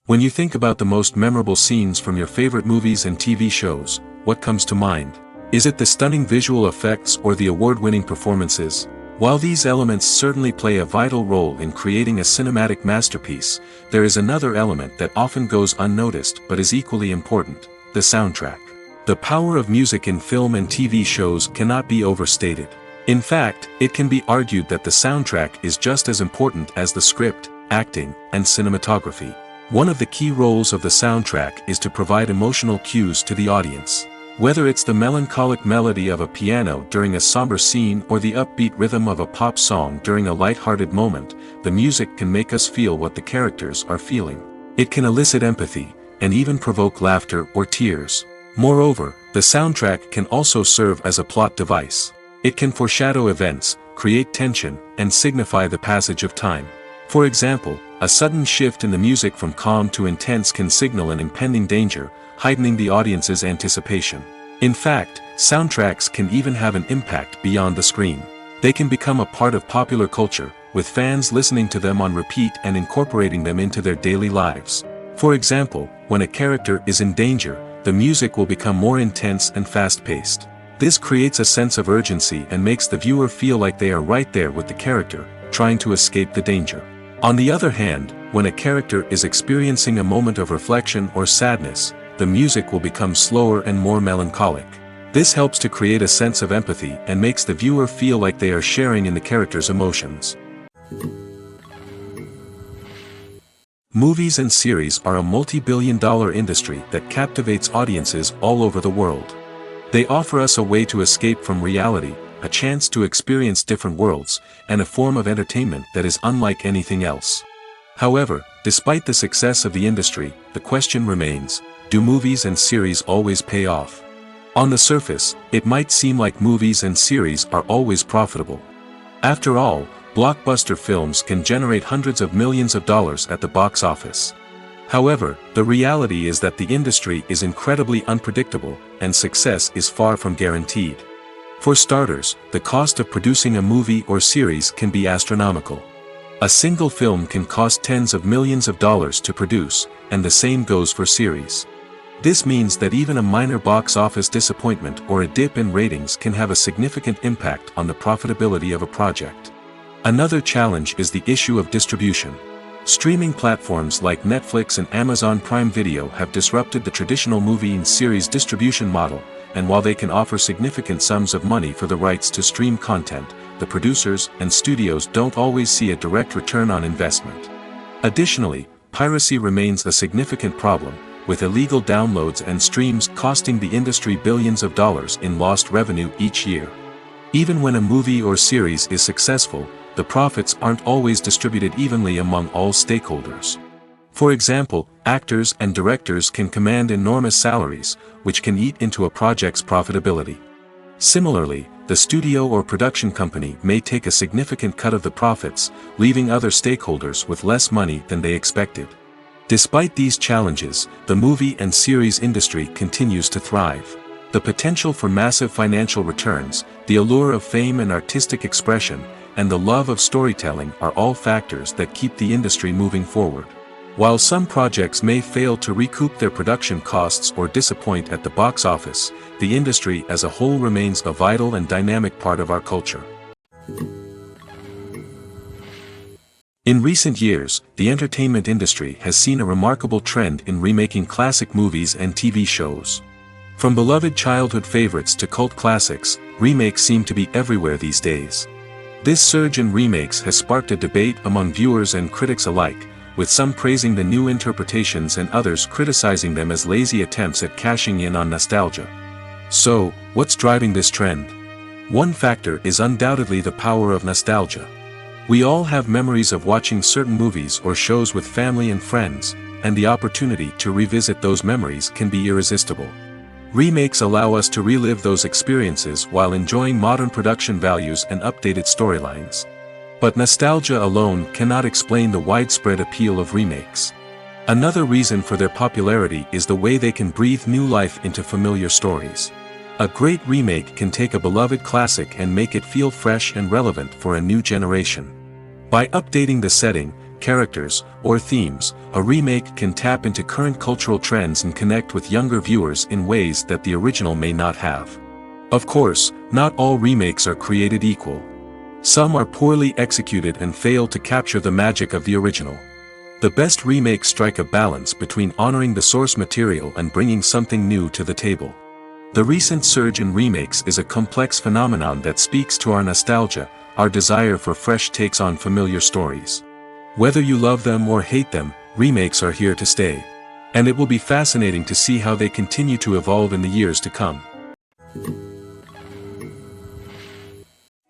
When you think about the most memorable scenes from your favorite movies and TV shows, what comes to mind? Is it the stunning visual effects or the award-winning performances? While these elements certainly play a vital role in creating a cinematic masterpiece, there is another element that often goes unnoticed but is equally important: the soundtrack. The power of music in film and TV shows cannot be overstated. In fact, it can be argued that the soundtrack is just as important as the script, acting, and cinematography. One of the key roles of the soundtrack is to provide emotional cues to the audience. Whether it's the melancholic melody of a piano during a somber scene or the upbeat rhythm of a pop song during a light-hearted moment, the music can make us feel what the characters are feeling. It can elicit empathy, and even provoke laughter or tears. Moreover, the soundtrack can also serve as a plot device. It can foreshadow events, create tension, and signify the passage of time. For example, a sudden shift in the music from calm to intense can signal an impending danger, heightening the audience's anticipation. In fact, soundtracks can even have an impact beyond the screen. They can become a part of popular culture, with fans listening to them on repeat and incorporating them into their daily lives. For example, when a character is in danger, the music will become more intense and fast-paced. This creates a sense of urgency and makes the viewer feel like they are right there with the character, trying to escape the danger. On the other hand, when a character is experiencing a moment of reflection or sadness, the music will become slower and more melancholic. This helps to create a sense of empathy and makes the viewer feel like they are sharing in the character's emotions. Movies and series are a multi-billion-dollar industry that captivates audiences all over the world. They offer us a way to escape from reality, a chance to experience different worlds, and a form of entertainment that is unlike anything else. However, despite the success of the industry, the question remains, do movies and series always pay off? On the surface, it might seem like movies and series are always profitable. After all, blockbuster films can generate hundreds of millions of dollars at the box office. However, the reality is that the industry is incredibly unpredictable, and success is far from guaranteed. For starters, the cost of producing a movie or series can be astronomical. A single film can cost tens of millions of dollars to produce, and the same goes for series. This means that even a minor box office disappointment or a dip in ratings can have a significant impact on the profitability of a project. Another challenge is the issue of distribution. Streaming platforms like Netflix and Amazon Prime Video have disrupted the traditional movie and series distribution model, and while they can offer significant sums of money for the rights to stream content, the producers and studios don't always see a direct return on investment. Additionally, piracy remains a significant problem, with illegal downloads and streams costing the industry billions of dollars in lost revenue each year. Even when a movie or series is successful, the profits aren't always distributed evenly among all stakeholders. For example, actors and directors can command enormous salaries, which can eat into a project's profitability. Similarly, the studio or production company may take a significant cut of the profits, leaving other stakeholders with less money than they expected. Despite these challenges, the movie and series industry continues to thrive. The potential for massive financial returns, the allure of fame and artistic expression, and the love of storytelling are all factors that keep the industry moving forward. While some projects may fail to recoup their production costs or disappoint at the box office, the industry as a whole remains a vital and dynamic part of our culture. In recent years, the entertainment industry has seen a remarkable trend in remaking classic movies and TV shows. From beloved childhood favorites to cult classics, remakes seem to be everywhere these days. This surge in remakes has sparked a debate among viewers and critics alike, with some praising the new interpretations and others criticizing them as lazy attempts at cashing in on nostalgia. So, what's driving this trend? One factor is undoubtedly the power of nostalgia. We all have memories of watching certain movies or shows with family and friends, and the opportunity to revisit those memories can be irresistible. Remakes allow us to relive those experiences while enjoying modern production values and updated storylines. But nostalgia alone cannot explain the widespread appeal of remakes. Another reason for their popularity is the way they can breathe new life into familiar stories. A great remake can take a beloved classic and make it feel fresh and relevant for a new generation. By updating the setting, characters, or themes, a remake can tap into current cultural trends and connect with younger viewers in ways that the original may not have. Of course, not all remakes are created equal. Some are poorly executed and fail to capture the magic of the original. The best remakes strike a balance between honoring the source material and bringing something new to the table. The recent surge in remakes is a complex phenomenon that speaks to our nostalgia, our desire for fresh takes on familiar stories. Whether you love them or hate them, remakes are here to stay. And it will be fascinating to see how they continue to evolve in the years to come.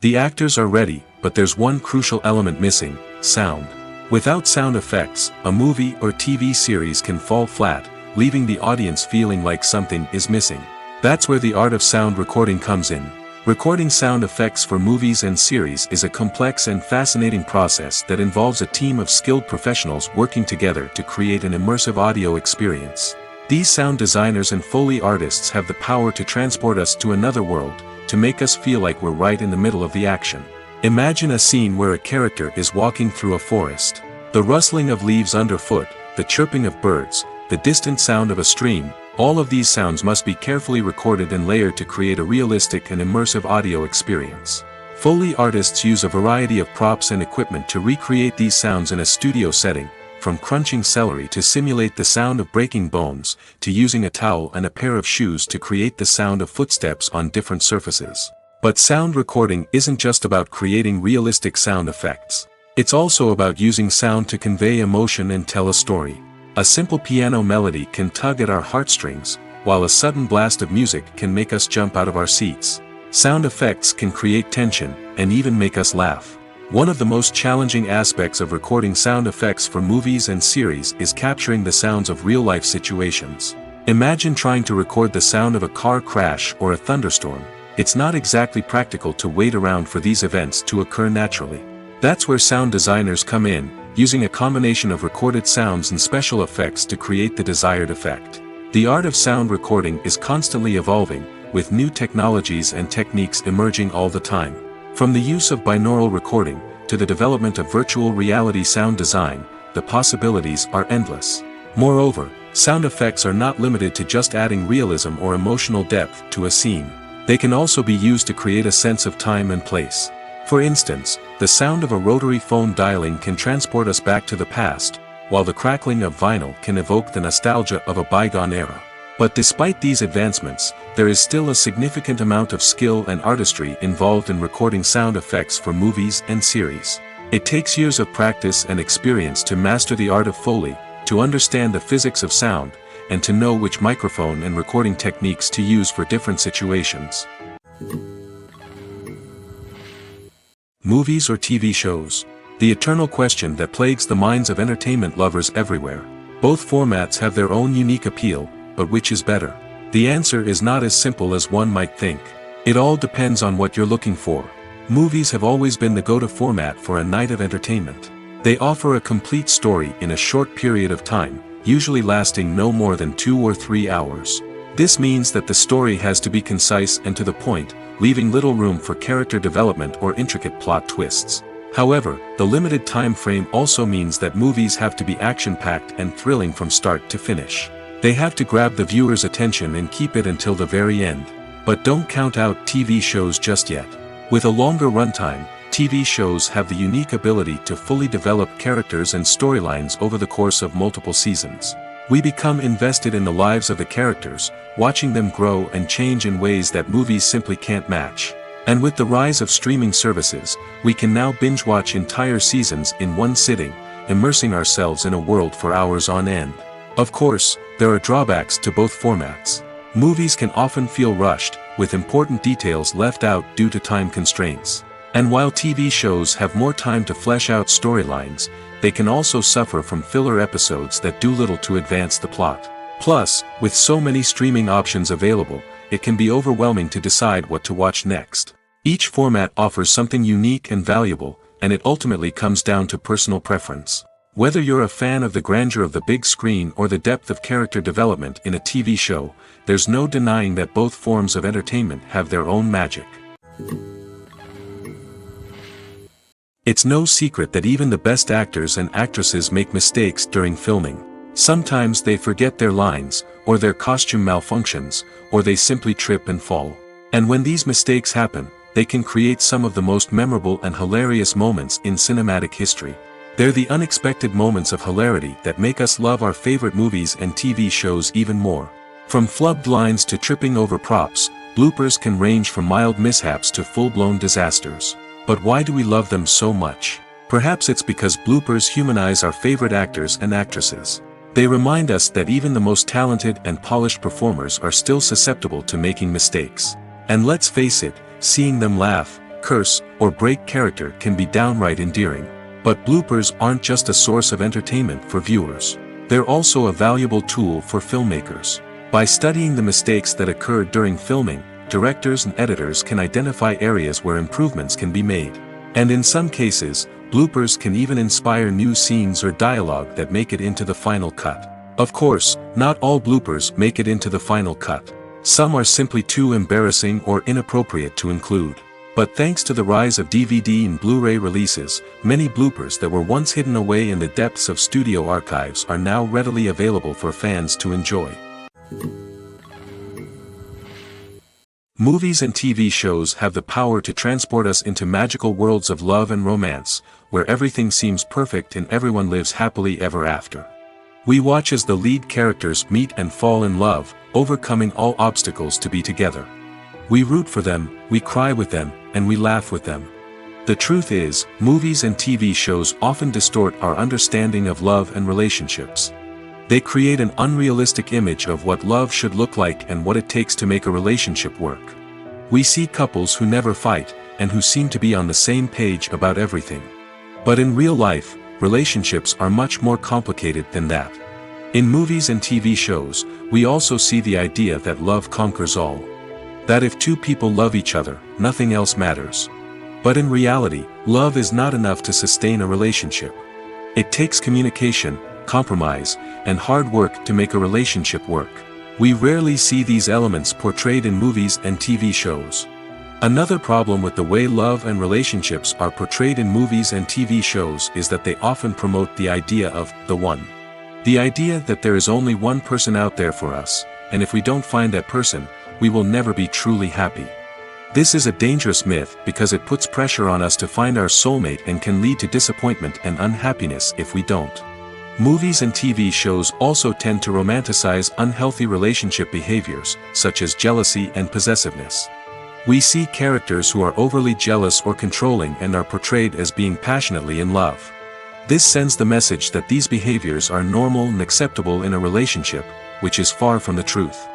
The actors are ready, but there's one crucial element missing: sound. Without sound effects, a movie or TV series can fall flat, leaving the audience feeling like something is missing. That's where the art of sound recording comes in. Recording sound effects for movies and series is a complex and fascinating process that involves a team of skilled professionals working together to create an immersive audio experience. These sound designers and Foley artists have the power to transport us to another world, to make us feel like we're right in the middle of the action. Imagine a scene where a character is walking through a forest. The rustling of leaves underfoot, the chirping of birds, the distant sound of a stream, all of these sounds must be carefully recorded and layered to create a realistic and immersive audio experience. Foley artists use a variety of props and equipment to recreate these sounds in a studio setting, from crunching celery to simulate the sound of breaking bones, to using a towel and a pair of shoes to create the sound of footsteps on different surfaces. But sound recording isn't just about creating realistic sound effects. It's also about using sound to convey emotion and tell a story. A simple piano melody can tug at our heartstrings, while a sudden blast of music can make us jump out of our seats. Sound effects can create tension, and even make us laugh. One of the most challenging aspects of recording sound effects for movies and series is capturing the sounds of real-life situations. Imagine trying to record the sound of a car crash or a thunderstorm. It's not exactly practical to wait around for these events to occur naturally. That's where sound designers come in, using a combination of recorded sounds and special effects to create the desired effect. The art of sound recording is constantly evolving, with new technologies and techniques emerging all the time. From the use of binaural recording, to the development of virtual reality sound design, the possibilities are endless. Moreover, sound effects are not limited to just adding realism or emotional depth to a scene. They can also be used to create a sense of time and place. For instance, the sound of a rotary phone dialing can transport us back to the past, while the crackling of vinyl can evoke the nostalgia of a bygone era. But despite these advancements, there is still a significant amount of skill and artistry involved in recording sound effects for movies and series. It takes years of practice and experience to master the art of Foley, to understand the physics of sound, and to know which microphone and recording techniques to use for different situations. Movies or TV shows? The eternal question that plagues the minds of entertainment lovers everywhere. Both formats have their own unique appeal, but which is better? The answer is not as simple as one might think. It all depends on what you're looking for. Movies have always been the go-to format for a night of entertainment. They offer a complete story in a short period of time, usually lasting no more than 2 or 3 hours. This means that the story has to be concise and to the point, leaving little room for character development or intricate plot twists. However, the limited time frame also means that movies have to be action-packed and thrilling from start to finish. They have to grab the viewer's attention and keep it until the very end. But don't count out TV shows just yet. With a longer runtime, TV shows have the unique ability to fully develop characters and storylines over the course of multiple seasons. We become invested in the lives of the characters, watching them grow and change in ways that movies simply can't match. And with the rise of streaming services, we can now binge-watch entire seasons in one sitting, immersing ourselves in a world for hours on end. Of course, there are drawbacks to both formats. Movies can often feel rushed, with important details left out due to time constraints. And while TV shows have more time to flesh out storylines, they can also suffer from filler episodes that do little to advance the plot. Plus, with so many streaming options available, it can be overwhelming to decide what to watch next. Each format offers something unique and valuable, and it ultimately comes down to personal preference. Whether you're a fan of the grandeur of the big screen or the depth of character development in a TV show, there's no denying that both forms of entertainment have their own magic. It's no secret that even the best actors and actresses make mistakes during filming. Sometimes they forget their lines, or their costume malfunctions, or they simply trip and fall. And when these mistakes happen, they can create some of the most memorable and hilarious moments in cinematic history. They're the unexpected moments of hilarity that make us love our favorite movies and TV shows even more. From flubbed lines to tripping over props, bloopers can range from mild mishaps to full-blown disasters. But why do we love them so much? Perhaps it's because bloopers humanize our favorite actors and actresses. They remind us that even the most talented and polished performers are still susceptible to making mistakes. And let's face it, seeing them laugh, curse, or break character can be downright endearing. But bloopers aren't just a source of entertainment for viewers. They're also a valuable tool for filmmakers. By studying the mistakes that occurred during filming, directors and editors can identify areas where improvements can be made. And in some cases, bloopers can even inspire new scenes or dialogue that make it into the final cut. Of course, not all bloopers make it into the final cut. Some are simply too embarrassing or inappropriate to include. But thanks to the rise of DVD and Blu-ray releases, many bloopers that were once hidden away in the depths of studio archives are now readily available for fans to enjoy. Movies and TV shows have the power to transport us into magical worlds of love and romance, where everything seems perfect and everyone lives happily ever after. We watch as the lead characters meet and fall in love, overcoming all obstacles to be together. We root for them, we cry with them, and we laugh with them. The truth is, movies and TV shows often distort our understanding of love and relationships. They create an unrealistic image of what love should look like and what it takes to make a relationship work. We see couples who never fight, and who seem to be on the same page about everything. But in real life, relationships are much more complicated than that. In movies and TV shows, we also see the idea that love conquers all. That if two people love each other, nothing else matters. But in reality, love is not enough to sustain a relationship. It takes communication, compromise, and hard work to make a relationship work. We rarely see these elements portrayed in movies and TV shows. Another problem with the way love and relationships are portrayed in movies and TV shows is that they often promote the idea of the one. The idea that there is only one person out there for us, and if we don't find that person, we will never be truly happy. This is a dangerous myth because it puts pressure on us to find our soulmate and can lead to disappointment and unhappiness if we don't. Movies and TV shows also tend to romanticize unhealthy relationship behaviors, such as jealousy and possessiveness. We see characters who are overly jealous or controlling and are portrayed as being passionately in love. This sends the message that these behaviors are normal and acceptable in a relationship, which is far from the truth.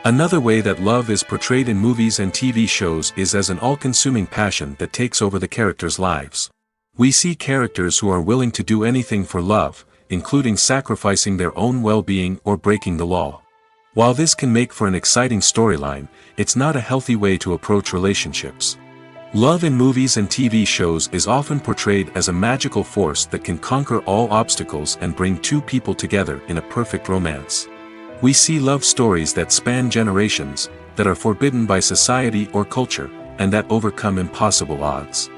Another way that love is portrayed in movies and TV shows is as an all-consuming passion that takes over the characters' lives. We see characters who are willing to do anything for love, including sacrificing their own well-being or breaking the law. While this can make for an exciting storyline, it's not a healthy way to approach relationships. Love in movies and TV shows is often portrayed as a magical force that can conquer all obstacles and bring two people together in a perfect romance. We see love stories that span generations, that are forbidden by society or culture, and that overcome impossible odds.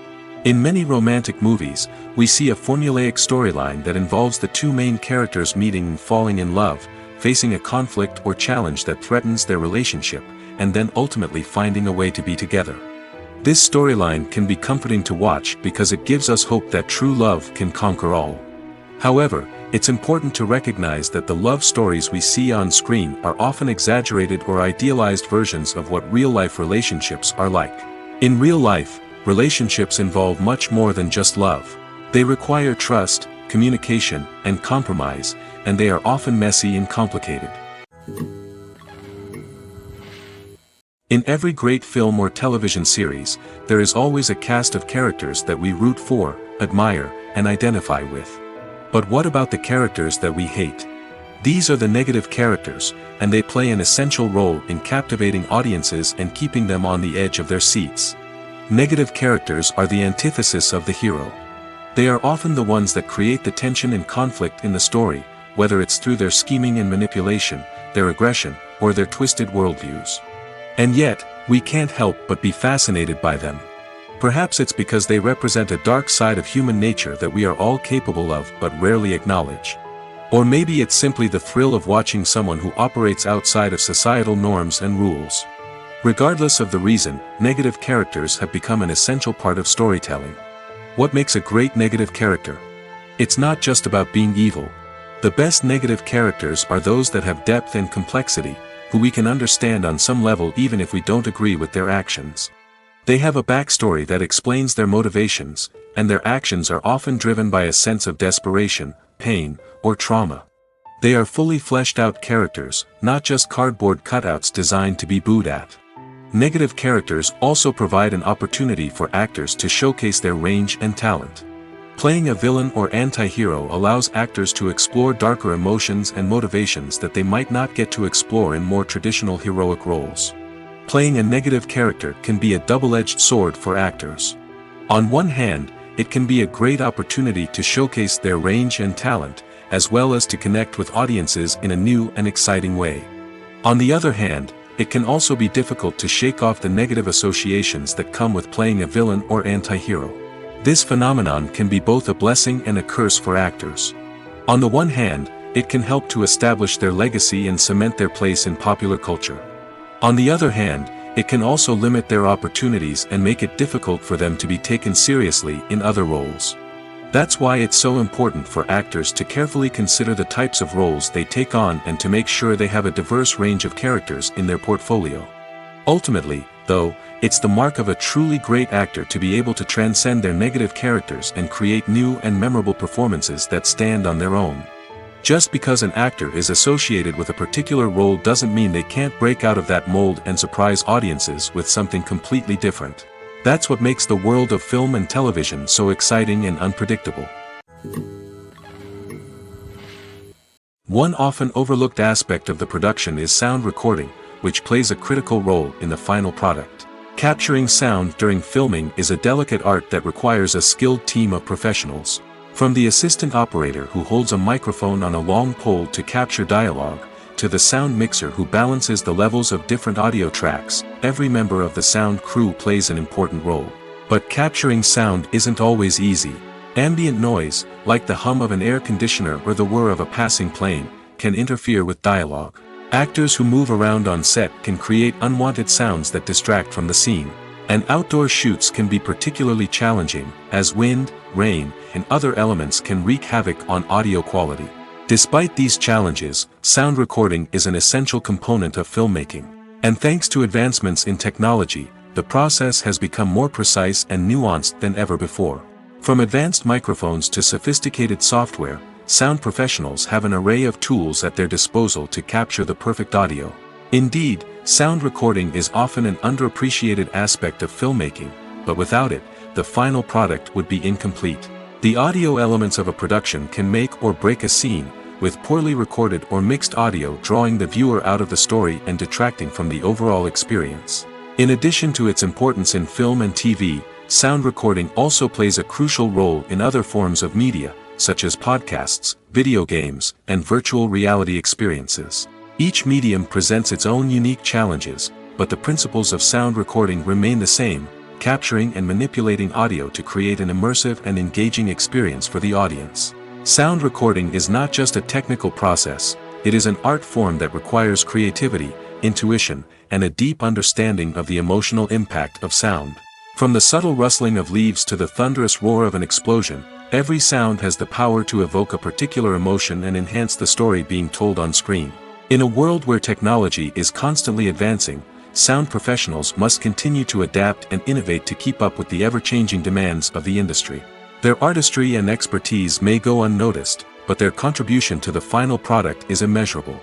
In many romantic movies, we see a formulaic storyline that involves the two main characters meeting and falling in love, facing a conflict or challenge that threatens their relationship, and then ultimately finding a way to be together. This storyline can be comforting to watch because it gives us hope that true love can conquer all. However, it's important to recognize that the love stories we see on screen are often exaggerated or idealized versions of what real-life relationships are like. In real life, relationships involve much more than just love. They require trust, communication, and compromise, and they are often messy and complicated. In every great film or television series, there is always a cast of characters that we root for, admire, and identify with. But what about the characters that we hate? These are the negative characters, and they play an essential role in captivating audiences and keeping them on the edge of their seats. Negative characters are the antithesis of the hero. They are often the ones that create the tension and conflict in the story, whether it's through their scheming and manipulation, their aggression, or their twisted worldviews. And yet, we can't help but be fascinated by them. Perhaps it's because they represent a dark side of human nature that we are all capable of but rarely acknowledge. Or maybe it's simply the thrill of watching someone who operates outside of societal norms and rules. Regardless of the reason, negative characters have become an essential part of storytelling. What makes a great negative character? It's not just about being evil. The best negative characters are those that have depth and complexity, who we can understand on some level even if we don't agree with their actions. They have a backstory that explains their motivations, and their actions are often driven by a sense of desperation, pain, or trauma. They are fully fleshed out characters, not just cardboard cutouts designed to be booed at. Negative characters also provide an opportunity for actors to showcase their range and talent. Playing a villain or anti-hero allows actors to explore darker emotions and motivations that they might not get to explore in more traditional heroic roles. Playing a negative character can be a double-edged sword for actors. On one hand, it can be a great opportunity to showcase their range and talent, as well as to connect with audiences in a new and exciting way. On the other hand, it can also be difficult to shake off the negative associations that come with playing a villain or anti-hero. This phenomenon can be both a blessing and a curse for actors. On the one hand, it can help to establish their legacy and cement their place in popular culture. On the other hand, it can also limit their opportunities and make it difficult for them to be taken seriously in other roles. That's why it's so important for actors to carefully consider the types of roles they take on and to make sure they have a diverse range of characters in their portfolio. Ultimately, though, it's the mark of a truly great actor to be able to transcend their negative characters and create new and memorable performances that stand on their own. Just because an actor is associated with a particular role doesn't mean they can't break out of that mold and surprise audiences with something completely different. That's what makes the world of film and television so exciting and unpredictable. One often overlooked aspect of the production is sound recording, which plays a critical role in the final product. Capturing sound during filming is a delicate art that requires a skilled team of professionals. From the assistant operator who holds a microphone on a long pole to capture dialogue, to the sound mixer who balances the levels of different audio tracks, every member of the sound crew plays an important role. But capturing sound isn't always easy. Ambient noise, like the hum of an air conditioner or the whir of a passing plane, can interfere with dialogue. Actors who move around on set can create unwanted sounds that distract from the scene. And outdoor shoots can be particularly challenging, as wind, rain, and other elements can wreak havoc on audio quality. Despite these challenges, sound recording is an essential component of filmmaking. And thanks to advancements in technology, the process has become more precise and nuanced than ever before. From advanced microphones to sophisticated software, sound professionals have an array of tools at their disposal to capture the perfect audio. Indeed, sound recording is often an underappreciated aspect of filmmaking, but without it, the final product would be incomplete. The audio elements of a production can make or break a scene, with poorly recorded or mixed audio drawing the viewer out of the story and detracting from the overall experience. In addition to its importance in film and TV, sound recording also plays a crucial role in other forms of media, such as podcasts, video games, and virtual reality experiences. Each medium presents its own unique challenges, but the principles of sound recording remain the same, capturing and manipulating audio to create an immersive and engaging experience for the audience. Sound recording is not just a technical process, it is an art form that requires creativity, intuition, and a deep understanding of the emotional impact of sound. From the subtle rustling of leaves to the thunderous roar of an explosion, every sound has the power to evoke a particular emotion and enhance the story being told on screen. In a world where technology is constantly advancing, sound professionals must continue to adapt and innovate to keep up with the ever-changing demands of the industry. Their artistry and expertise may go unnoticed, but their contribution to the final product is immeasurable.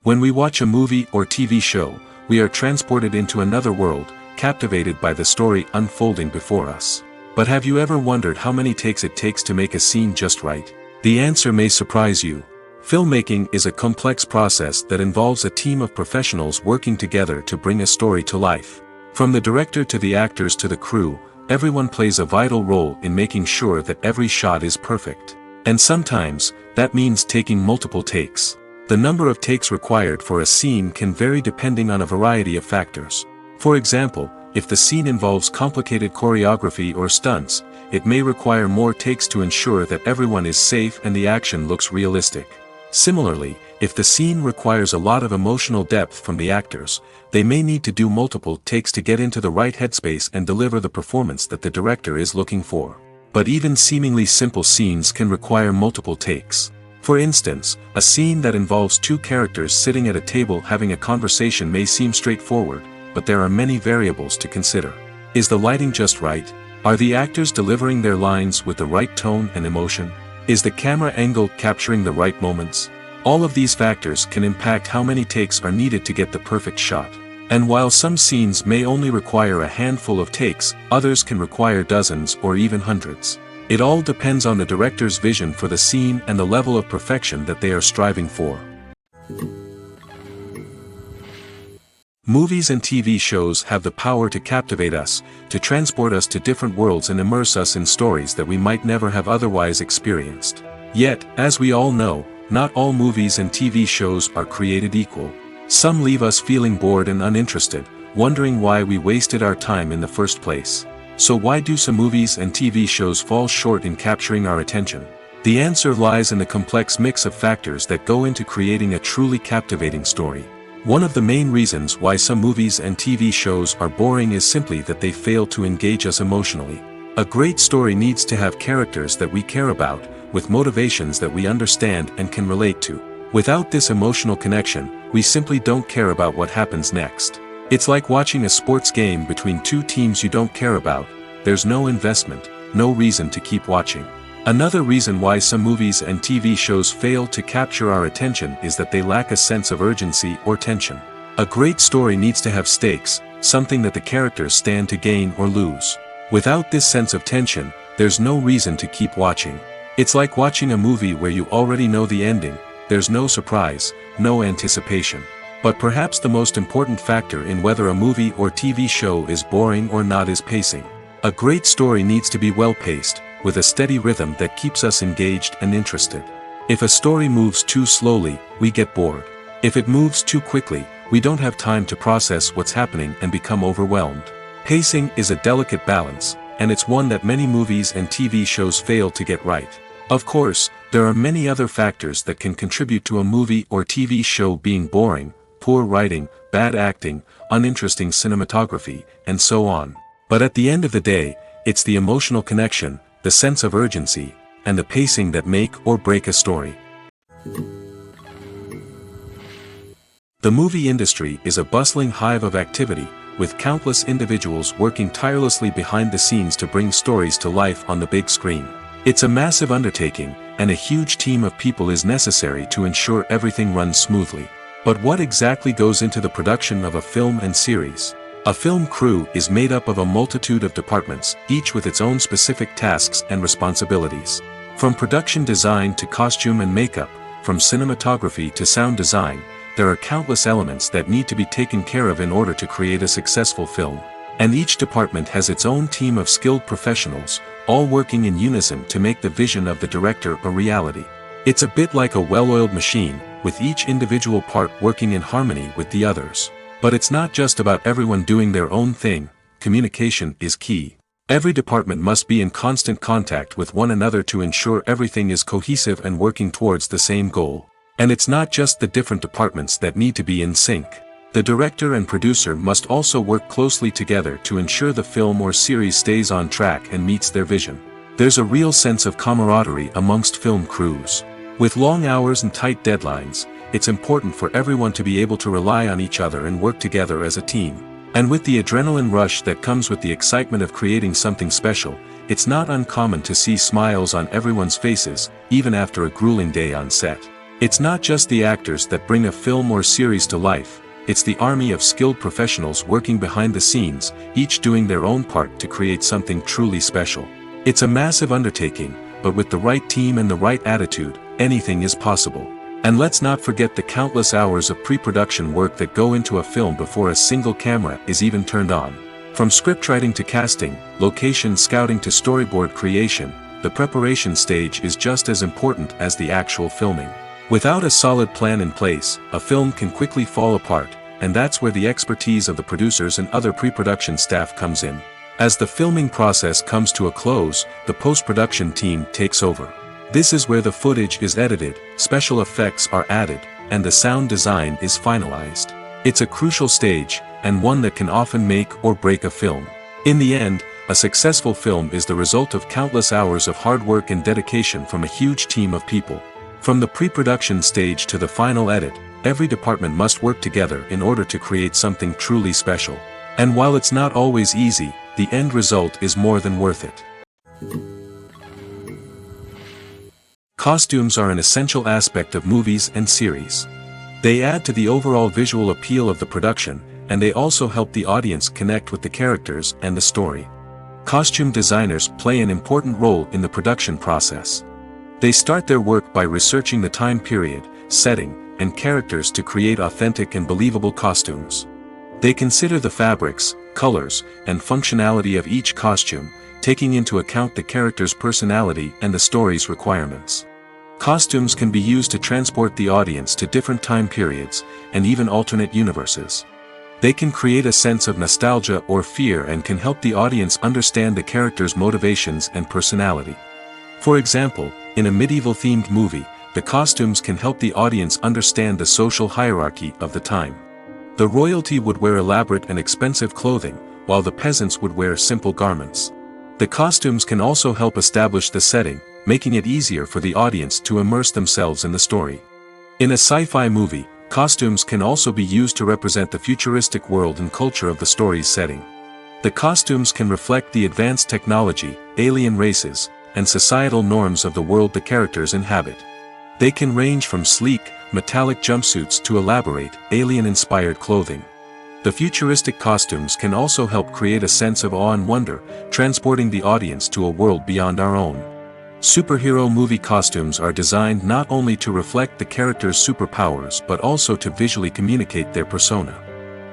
When we watch a movie or TV show, we are transported into another world, captivated by the story unfolding before us. But have you ever wondered how many takes it takes to make a scene just right? The answer may surprise you. Filmmaking is a complex process that involves a team of professionals working together to bring a story to life. From the director to the actors to the crew, everyone plays a vital role in making sure that every shot is perfect. And sometimes, that means taking multiple takes. The number of takes required for a scene can vary depending on a variety of factors. For example, if the scene involves complicated choreography or stunts, it may require more takes to ensure that everyone is safe and the action looks realistic. Similarly, if the scene requires a lot of emotional depth from the actors, they may need to do multiple takes to get into the right headspace and deliver the performance that the director is looking for. But even seemingly simple scenes can require multiple takes. For instance, a scene that involves two characters sitting at a table having a conversation may seem straightforward, but there are many variables to consider. Is the lighting just right? Are the actors delivering their lines with the right tone and emotion? Is the camera angle capturing the right moments? All of these factors can impact how many takes are needed to get the perfect shot. And while some scenes may only require a handful of takes, others can require dozens or even hundreds. It all depends on the director's vision for the scene and the level of perfection that they are striving for. Movies and TV shows have the power to captivate us, to transport us to different worlds and immerse us in stories that we might never have otherwise experienced. Yet, as we all know, not all movies and TV shows are created equal. Some leave us feeling bored and uninterested, wondering why we wasted our time in the first place. So why do some movies and TV shows fall short in capturing our attention? The answer lies in the complex mix of factors that go into creating a truly captivating story. One of the main reasons why some movies and TV shows are boring is simply that they fail to engage us emotionally. A great story needs to have characters that we care about, with motivations that we understand and can relate to. Without this emotional connection, we simply don't care about what happens next. It's like watching a sports game between two teams you don't care about. There's no investment, no reason to keep watching. Another reason why some movies and TV shows fail to capture our attention is that they lack a sense of urgency or tension. A great story needs to have stakes, something that the characters stand to gain or lose. Without this sense of tension, there's no reason to keep watching. It's like watching a movie where you already know the ending. There's no surprise, no anticipation. But perhaps the most important factor in whether a movie or TV show is boring or not is pacing. A great story needs to be well-paced, with a steady rhythm that keeps us engaged and interested. If a story moves too slowly, we get bored. If it moves too quickly, we don't have time to process what's happening and become overwhelmed. Pacing is a delicate balance, and it's one that many movies and TV shows fail to get right. Of course, there are many other factors that can contribute to a movie or TV show being boring: poor writing, bad acting, uninteresting cinematography, and so on. But at the end of the day, it's the emotional connection, the sense of urgency, and the pacing that make or break a story. The movie industry is a bustling hive of activity, with countless individuals working tirelessly behind the scenes to bring stories to life on the big screen. It's a massive undertaking, and a huge team of people is necessary to ensure everything runs smoothly. But what exactly goes into the production of a film and series? A film crew is made up of a multitude of departments, each with its own specific tasks and responsibilities. From production design to costume and makeup, from cinematography to sound design, there are countless elements that need to be taken care of in order to create a successful film. And each department has its own team of skilled professionals, all working in unison to make the vision of the director a reality. It's a bit like a well-oiled machine, with each individual part working in harmony with the others. But it's not just about everyone doing their own thing. Communication is key. Every department must be in constant contact with one another to ensure everything is cohesive and working towards the same goal. And it's not just the different departments that need to be in sync. The director and producer must also work closely together to ensure the film or series stays on track and meets their vision. There's a real sense of camaraderie amongst film crews. With long hours and tight deadlines, it's important for everyone to be able to rely on each other and work together as a team. And with the adrenaline rush that comes with the excitement of creating something special, it's not uncommon to see smiles on everyone's faces, even after a grueling day on set. It's not just the actors that bring a film or series to life. It's the army of skilled professionals working behind the scenes, each doing their own part to create something truly special. It's a massive undertaking, but with the right team and the right attitude, anything is possible. And let's not forget the countless hours of pre-production work that go into a film before a single camera is even turned on. From scriptwriting to casting, location scouting to storyboard creation, the preparation stage is just as important as the actual filming. Without a solid plan in place, a film can quickly fall apart, and that's where the expertise of the producers and other pre-production staff comes in. As the filming process comes to a close, the post-production team takes over. This is where the footage is edited, special effects are added, and the sound design is finalized. It's a crucial stage, and one that can often make or break a film. In the end, a successful film is the result of countless hours of hard work and dedication from a huge team of people. From the pre-production stage to the final edit, every department must work together in order to create something truly special. And while it's not always easy, the end result is more than worth it. Costumes are an essential aspect of movies and series. They add to the overall visual appeal of the production, and they also help the audience connect with the characters and the story. Costume designers play an important role in the production process. They start their work by researching the time period, setting, and characters to create authentic and believable costumes. They consider the fabrics, colors, and functionality of each costume, taking into account the character's personality and the story's requirements. Costumes can be used to transport the audience to different time periods, and even alternate universes. They can create a sense of nostalgia or fear and can help the audience understand the character's motivations and personality. For example, in a medieval-themed movie, the costumes can help the audience understand the social hierarchy of the time. The royalty would wear elaborate and expensive clothing, while the peasants would wear simple garments. The costumes can also help establish the setting, making it easier for the audience to immerse themselves in the story. In a sci-fi movie, costumes can also be used to represent the futuristic world and culture of the story's setting. The costumes can reflect the advanced technology, alien races, and societal norms of the world the characters inhabit. They can range from sleek, metallic jumpsuits to elaborate, alien-inspired clothing. The futuristic costumes can also help create a sense of awe and wonder, transporting the audience to a world beyond our own. Superhero movie costumes are designed not only to reflect the character's superpowers but also to visually communicate their persona.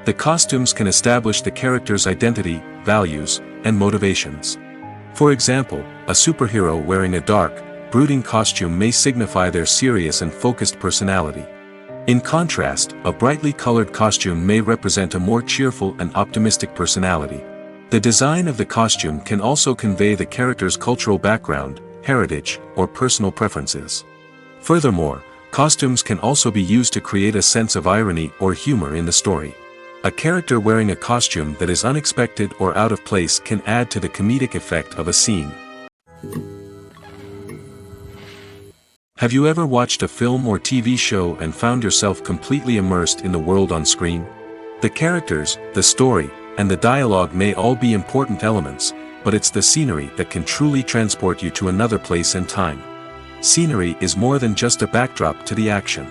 The costumes can establish the character's identity, values, and motivations. For example, a superhero wearing a dark, brooding costume may signify their serious and focused personality. In contrast, a brightly colored costume may represent a more cheerful and optimistic personality. The design of the costume can also convey the character's cultural background, heritage, or personal preferences. Furthermore, costumes can also be used to create a sense of irony or humor in the story. A character wearing a costume that is unexpected or out of place can add to the comedic effect of a scene. Have you ever watched a film or TV show and found yourself completely immersed in the world on screen? The characters, the story, and the dialogue may all be important elements, but it's the scenery that can truly transport you to another place and time. Scenery is more than just a backdrop to the action.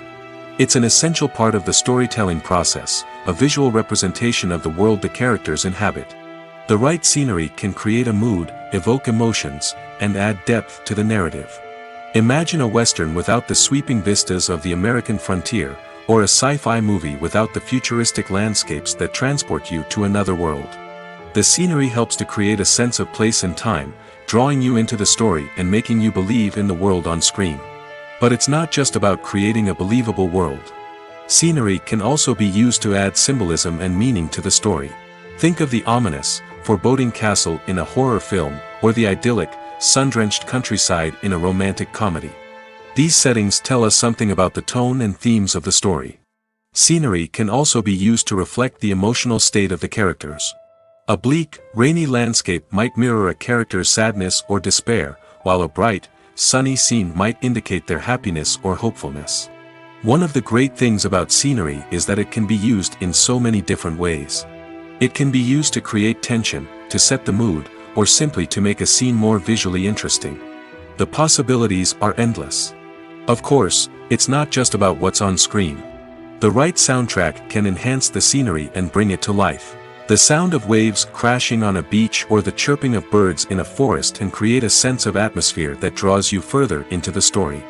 It's an essential part of the storytelling process, a visual representation of the world the characters inhabit. The right scenery can create a mood, evoke emotions, and add depth to the narrative. Imagine a Western without the sweeping vistas of the American frontier, or a sci-fi movie without the futuristic landscapes that transport you to another world. The scenery helps to create a sense of place and time, drawing you into the story and making you believe in the world on screen. But it's not just about creating a believable world. Scenery can also be used to add symbolism and meaning to the story. Think of the ominous, foreboding castle in a horror film, or the idyllic, sun-drenched countryside in a romantic comedy. These settings tell us something about the tone and themes of the story. Scenery can also be used to reflect the emotional state of the characters. A bleak, rainy landscape might mirror a character's sadness or despair, while a bright, sunny scene might indicate their happiness or hopefulness. One of the great things about scenery is that it can be used in so many different ways. It can be used to create tension, to set the mood, or simply to make a scene more visually interesting. The possibilities are endless. Of course, it's not just about what's on screen. The right soundtrack can enhance the scenery and bring it to life. The sound of waves crashing on a beach or the chirping of birds in a forest can create a sense of atmosphere that draws you further into the story.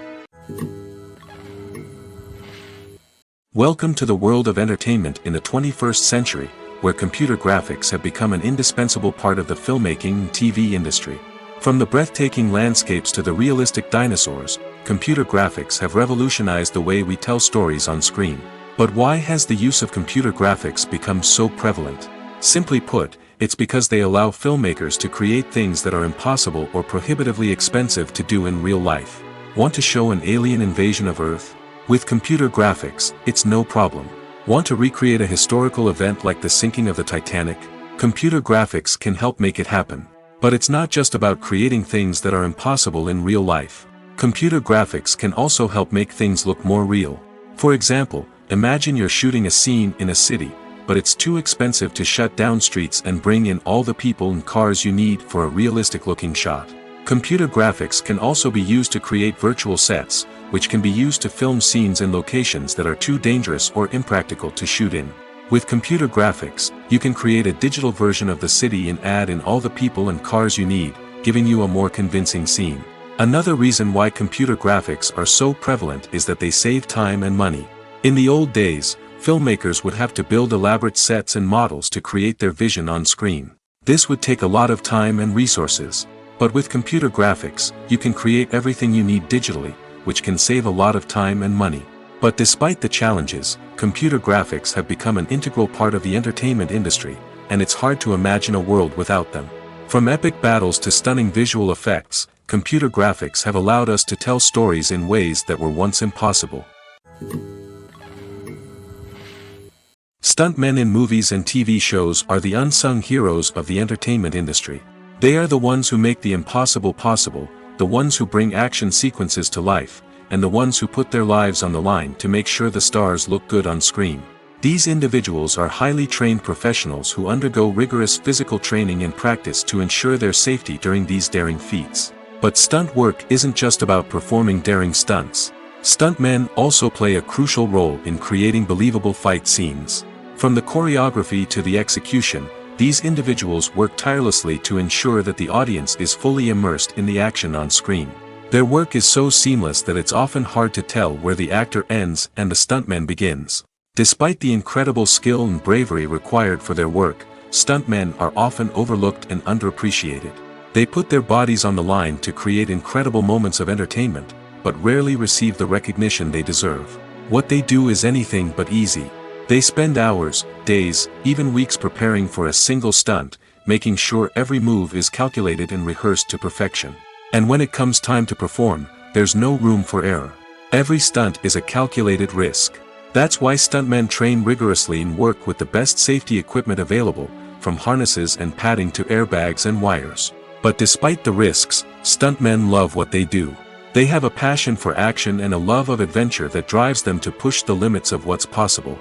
Welcome to the world of entertainment in the 21st century, where computer graphics have become an indispensable part of the filmmaking and TV industry. From the breathtaking landscapes to the realistic dinosaurs, computer graphics have revolutionized the way we tell stories on screen. But why has the use of computer graphics become so prevalent? Simply put, it's because they allow filmmakers to create things that are impossible or prohibitively expensive to do in real life. Want to show an alien invasion of Earth? With computer graphics, it's no problem. Want to recreate a historical event like the sinking of the Titanic? Computer graphics can help make it happen. But it's not just about creating things that are impossible in real life. Computer graphics can also help make things look more real. For example, imagine you're shooting a scene in a city, but it's too expensive to shut down streets and bring in all the people and cars you need for a realistic-looking shot. Computer graphics can also be used to create virtual sets, which can be used to film scenes in locations that are too dangerous or impractical to shoot in. With computer graphics, you can create a digital version of the city and add in all the people and cars you need, giving you a more convincing scene. Another reason why computer graphics are so prevalent is that they save time and money. In the old days, filmmakers would have to build elaborate sets and models to create their vision on screen. This would take a lot of time and resources. But with computer graphics, you can create everything you need digitally, which can save a lot of time and money. But despite the challenges, computer graphics have become an integral part of the entertainment industry, and it's hard to imagine a world without them. From epic battles to stunning visual effects, computer graphics have allowed us to tell stories in ways that were once impossible. Stuntmen in movies and TV shows are the unsung heroes of the entertainment industry. They are the ones who make the impossible possible, the ones who bring action sequences to life, and the ones who put their lives on the line to make sure the stars look good on screen. These individuals are highly trained professionals who undergo rigorous physical training and practice to ensure their safety during these daring feats. But stunt work isn't just about performing daring stunts. Stuntmen also play a crucial role in creating believable fight scenes. From the choreography to the execution, these individuals work tirelessly to ensure that the audience is fully immersed in the action on screen. Their work is so seamless that it's often hard to tell where the actor ends and the stuntman begins. Despite the incredible skill and bravery required for their work, stuntmen are often overlooked and underappreciated. They put their bodies on the line to create incredible moments of entertainment, but rarely receive the recognition they deserve. What they do is anything but easy. They spend hours, days, even weeks preparing for a single stunt, making sure every move is calculated and rehearsed to perfection. And when it comes time to perform, there's no room for error. Every stunt is a calculated risk. That's why stuntmen train rigorously and work with the best safety equipment available, from harnesses and padding to airbags and wires. But despite the risks, stuntmen love what they do. They have a passion for action and a love of adventure that drives them to push the limits of what's possible.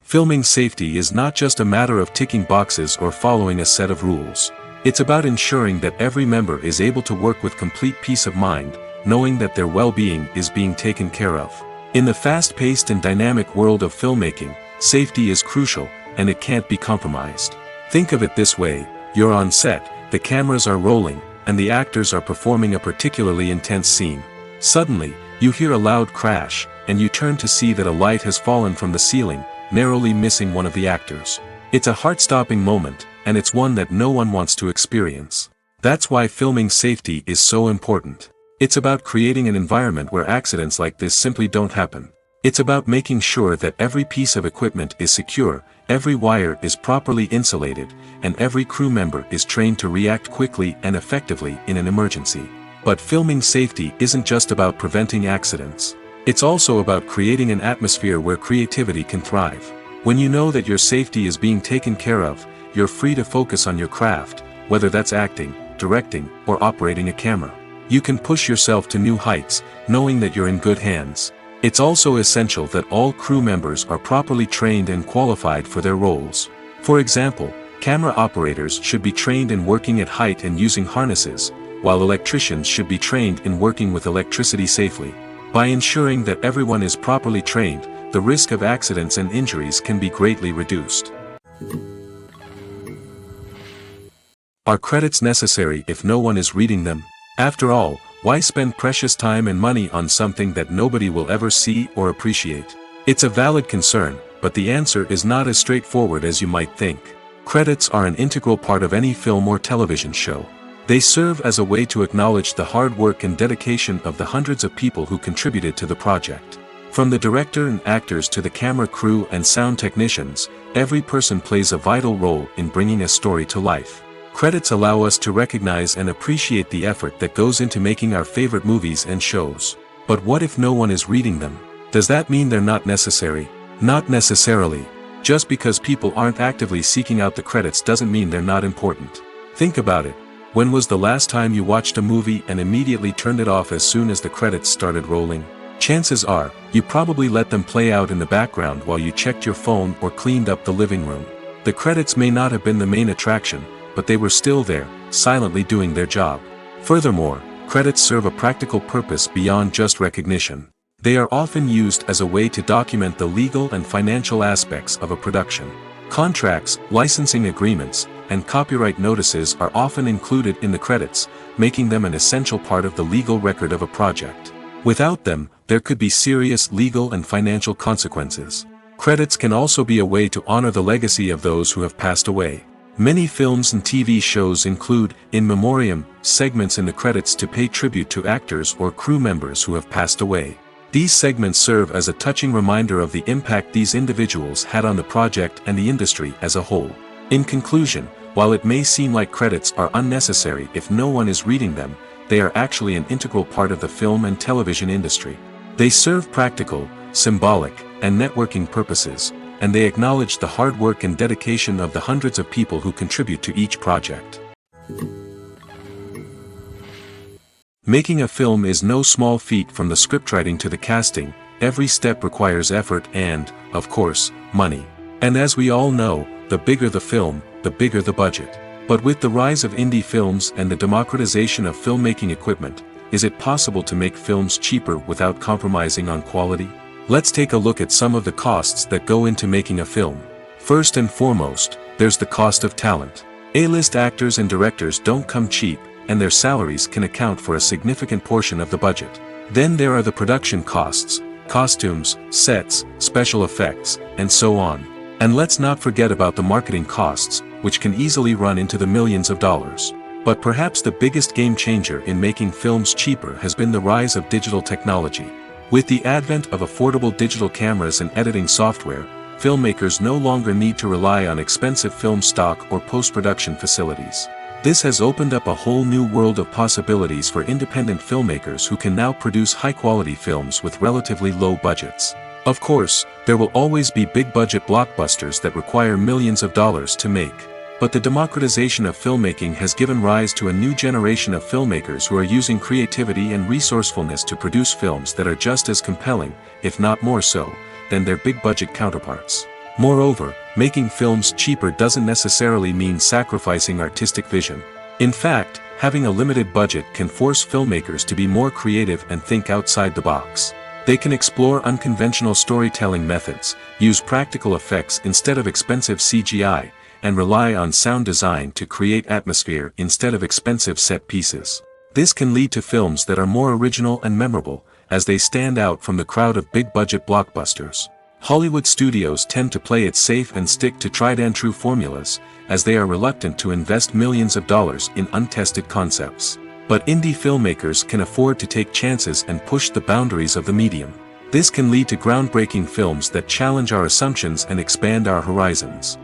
Filming safety is not just a matter of ticking boxes or following a set of rules. It's about ensuring that every member is able to work with complete peace of mind, knowing that their well-being is being taken care of. In the fast-paced and dynamic world of filmmaking, safety is crucial, and it can't be compromised. Think of it this way: you're on set, the cameras are rolling, and the actors are performing a particularly intense scene. Suddenly, you hear a loud crash, and you turn to see that a light has fallen from the ceiling, narrowly missing one of the actors. It's a heart-stopping moment, and it's one that no one wants to experience. That's why filming safety is so important. It's about creating an environment where accidents like this simply don't happen. It's about making sure that every piece of equipment is secure, every wire is properly insulated, and every crew member is trained to react quickly and effectively in an emergency. But filming safety isn't just about preventing accidents. It's also about creating an atmosphere where creativity can thrive. When you know that your safety is being taken care of, you're free to focus on your craft, whether that's acting, directing, or operating a camera. You can push yourself to new heights, knowing that you're in good hands. It's also essential that all crew members are properly trained and qualified for their roles. For example, camera operators should be trained in working at height and using harnesses, while electricians should be trained in working with electricity safely. By ensuring that everyone is properly trained, the risk of accidents and injuries can be greatly reduced. Are credits necessary if no one is reading them? After all, why spend precious time and money on something that nobody will ever see or appreciate? It's a valid concern, but the answer is not as straightforward as you might think. Credits are an integral part of any film or television show. They serve as a way to acknowledge the hard work and dedication of the hundreds of people who contributed to the project. From the director and actors to the camera crew and sound technicians, every person plays a vital role in bringing a story to life. Credits allow us to recognize and appreciate the effort that goes into making our favorite movies and shows. But what if no one is reading them? Does that mean they're not necessary? Not necessarily. Just because people aren't actively seeking out the credits doesn't mean they're not important. Think about it. When was the last time you watched a movie and immediately turned it off as soon as the credits started rolling? Chances are, you probably let them play out in the background while you checked your phone or cleaned up the living room. The credits may not have been the main attraction, but they were still there, silently doing their job. Furthermore, credits serve a practical purpose beyond just recognition. They are often used as a way to document the legal and financial aspects of a production. Contracts, licensing agreements, and copyright notices are often included in the credits, making them an essential part of the legal record of a project. Without them, there could be serious legal and financial consequences. Credits can also be a way to honor the legacy of those who have passed away. Many films and TV shows include, in memoriam, segments in the credits to pay tribute to actors or crew members who have passed away. These segments serve as a touching reminder of the impact these individuals had on the project and the industry as a whole. In conclusion, while it may seem like credits are unnecessary if no one is reading them, they are actually an integral part of the film and television industry. They serve practical, symbolic, and networking purposes, and they acknowledge the hard work and dedication of the hundreds of people who contribute to each project. Making a film is no small feat. From the scriptwriting to the casting, every step requires effort and, of course, money. And as we all know, the bigger the film, the bigger the budget. But with the rise of indie films and the democratization of filmmaking equipment, is it possible to make films cheaper without compromising on quality? Let's take a look at some of the costs that go into making a film. First and foremost, there's the cost of talent. A-list actors and directors don't come cheap, and their salaries can account for a significant portion of the budget. Then there are the production costs, costumes, sets, special effects, and so on. And let's not forget about the marketing costs, which can easily run into the millions of dollars. But perhaps the biggest game changer in making films cheaper has been the rise of digital technology. With the advent of affordable digital cameras and editing software, filmmakers no longer need to rely on expensive film stock or post-production facilities. This has opened up a whole new world of possibilities for independent filmmakers who can now produce high-quality films with relatively low budgets. Of course, there will always be big-budget blockbusters that require millions of dollars to make. But the democratization of filmmaking has given rise to a new generation of filmmakers who are using creativity and resourcefulness to produce films that are just as compelling, if not more so, than their big-budget counterparts. Moreover, making films cheaper doesn't necessarily mean sacrificing artistic vision. In fact, having a limited budget can force filmmakers to be more creative and think outside the box. They can explore unconventional storytelling methods, use practical effects instead of expensive CGI, and rely on sound design to create atmosphere instead of expensive set pieces. This can lead to films that are more original and memorable, as they stand out from the crowd of big-budget blockbusters. Hollywood studios tend to play it safe and stick to tried-and-true formulas, as they are reluctant to invest millions of dollars in untested concepts. But indie filmmakers can afford to take chances and push the boundaries of the medium. This can lead to groundbreaking films that challenge our assumptions and expand our horizons.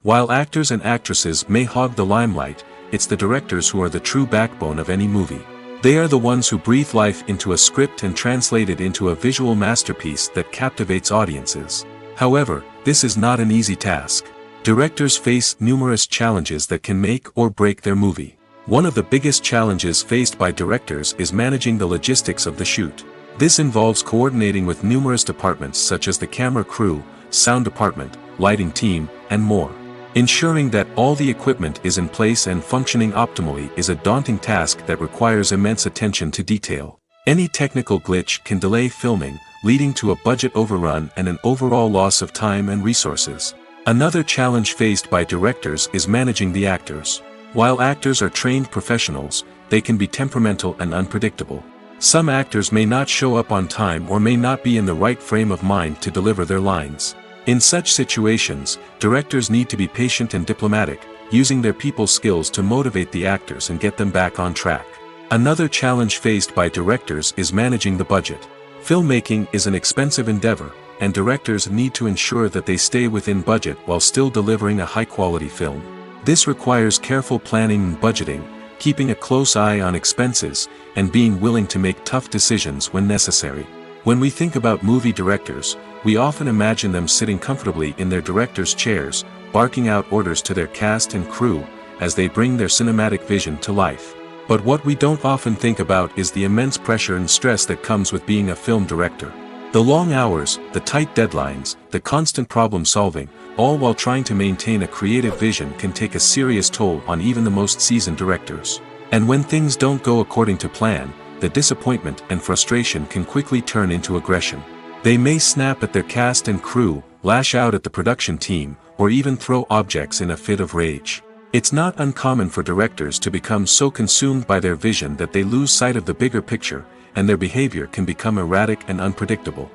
While actors and actresses may hog the limelight, it's the directors who are the true backbone of any movie. They are the ones who breathe life into a script and translate it into a visual masterpiece that captivates audiences. However, this is not an easy task. Directors face numerous challenges that can make or break their movie. One of the biggest challenges faced by directors is managing the logistics of the shoot. This involves coordinating with numerous departments such as the camera crew, sound department, lighting team, and more. Ensuring that all the equipment is in place and functioning optimally is a daunting task that requires immense attention to detail. Any technical glitch can delay filming, leading to a budget overrun and an overall loss of time and resources. Another challenge faced by directors is managing the actors. While actors are trained professionals, they can be temperamental and unpredictable. Some actors may not show up on time or may not be in the right frame of mind to deliver their lines. In such situations, directors need to be patient and diplomatic, using their people skills to motivate the actors and get them back on track. Another challenge faced by directors is managing the budget. Filmmaking is an expensive endeavor, and directors need to ensure that they stay within budget while still delivering a high-quality film. This requires careful planning and budgeting, keeping a close eye on expenses, and being willing to make tough decisions when necessary. When we think about movie directors, we often imagine them sitting comfortably in their director's chairs, barking out orders to their cast and crew, as they bring their cinematic vision to life. But what we don't often think about is the immense pressure and stress that comes with being a film director. The long hours, the tight deadlines, the constant problem solving, all while trying to maintain a creative vision can take a serious toll on even the most seasoned directors. And when things don't go according to plan, the disappointment and frustration can quickly turn into aggression. They may snap at their cast and crew, lash out at the production team, or even throw objects in a fit of rage. It's not uncommon for directors to become so consumed by their vision that they lose sight of the bigger picture, and their behavior can become erratic and unpredictable.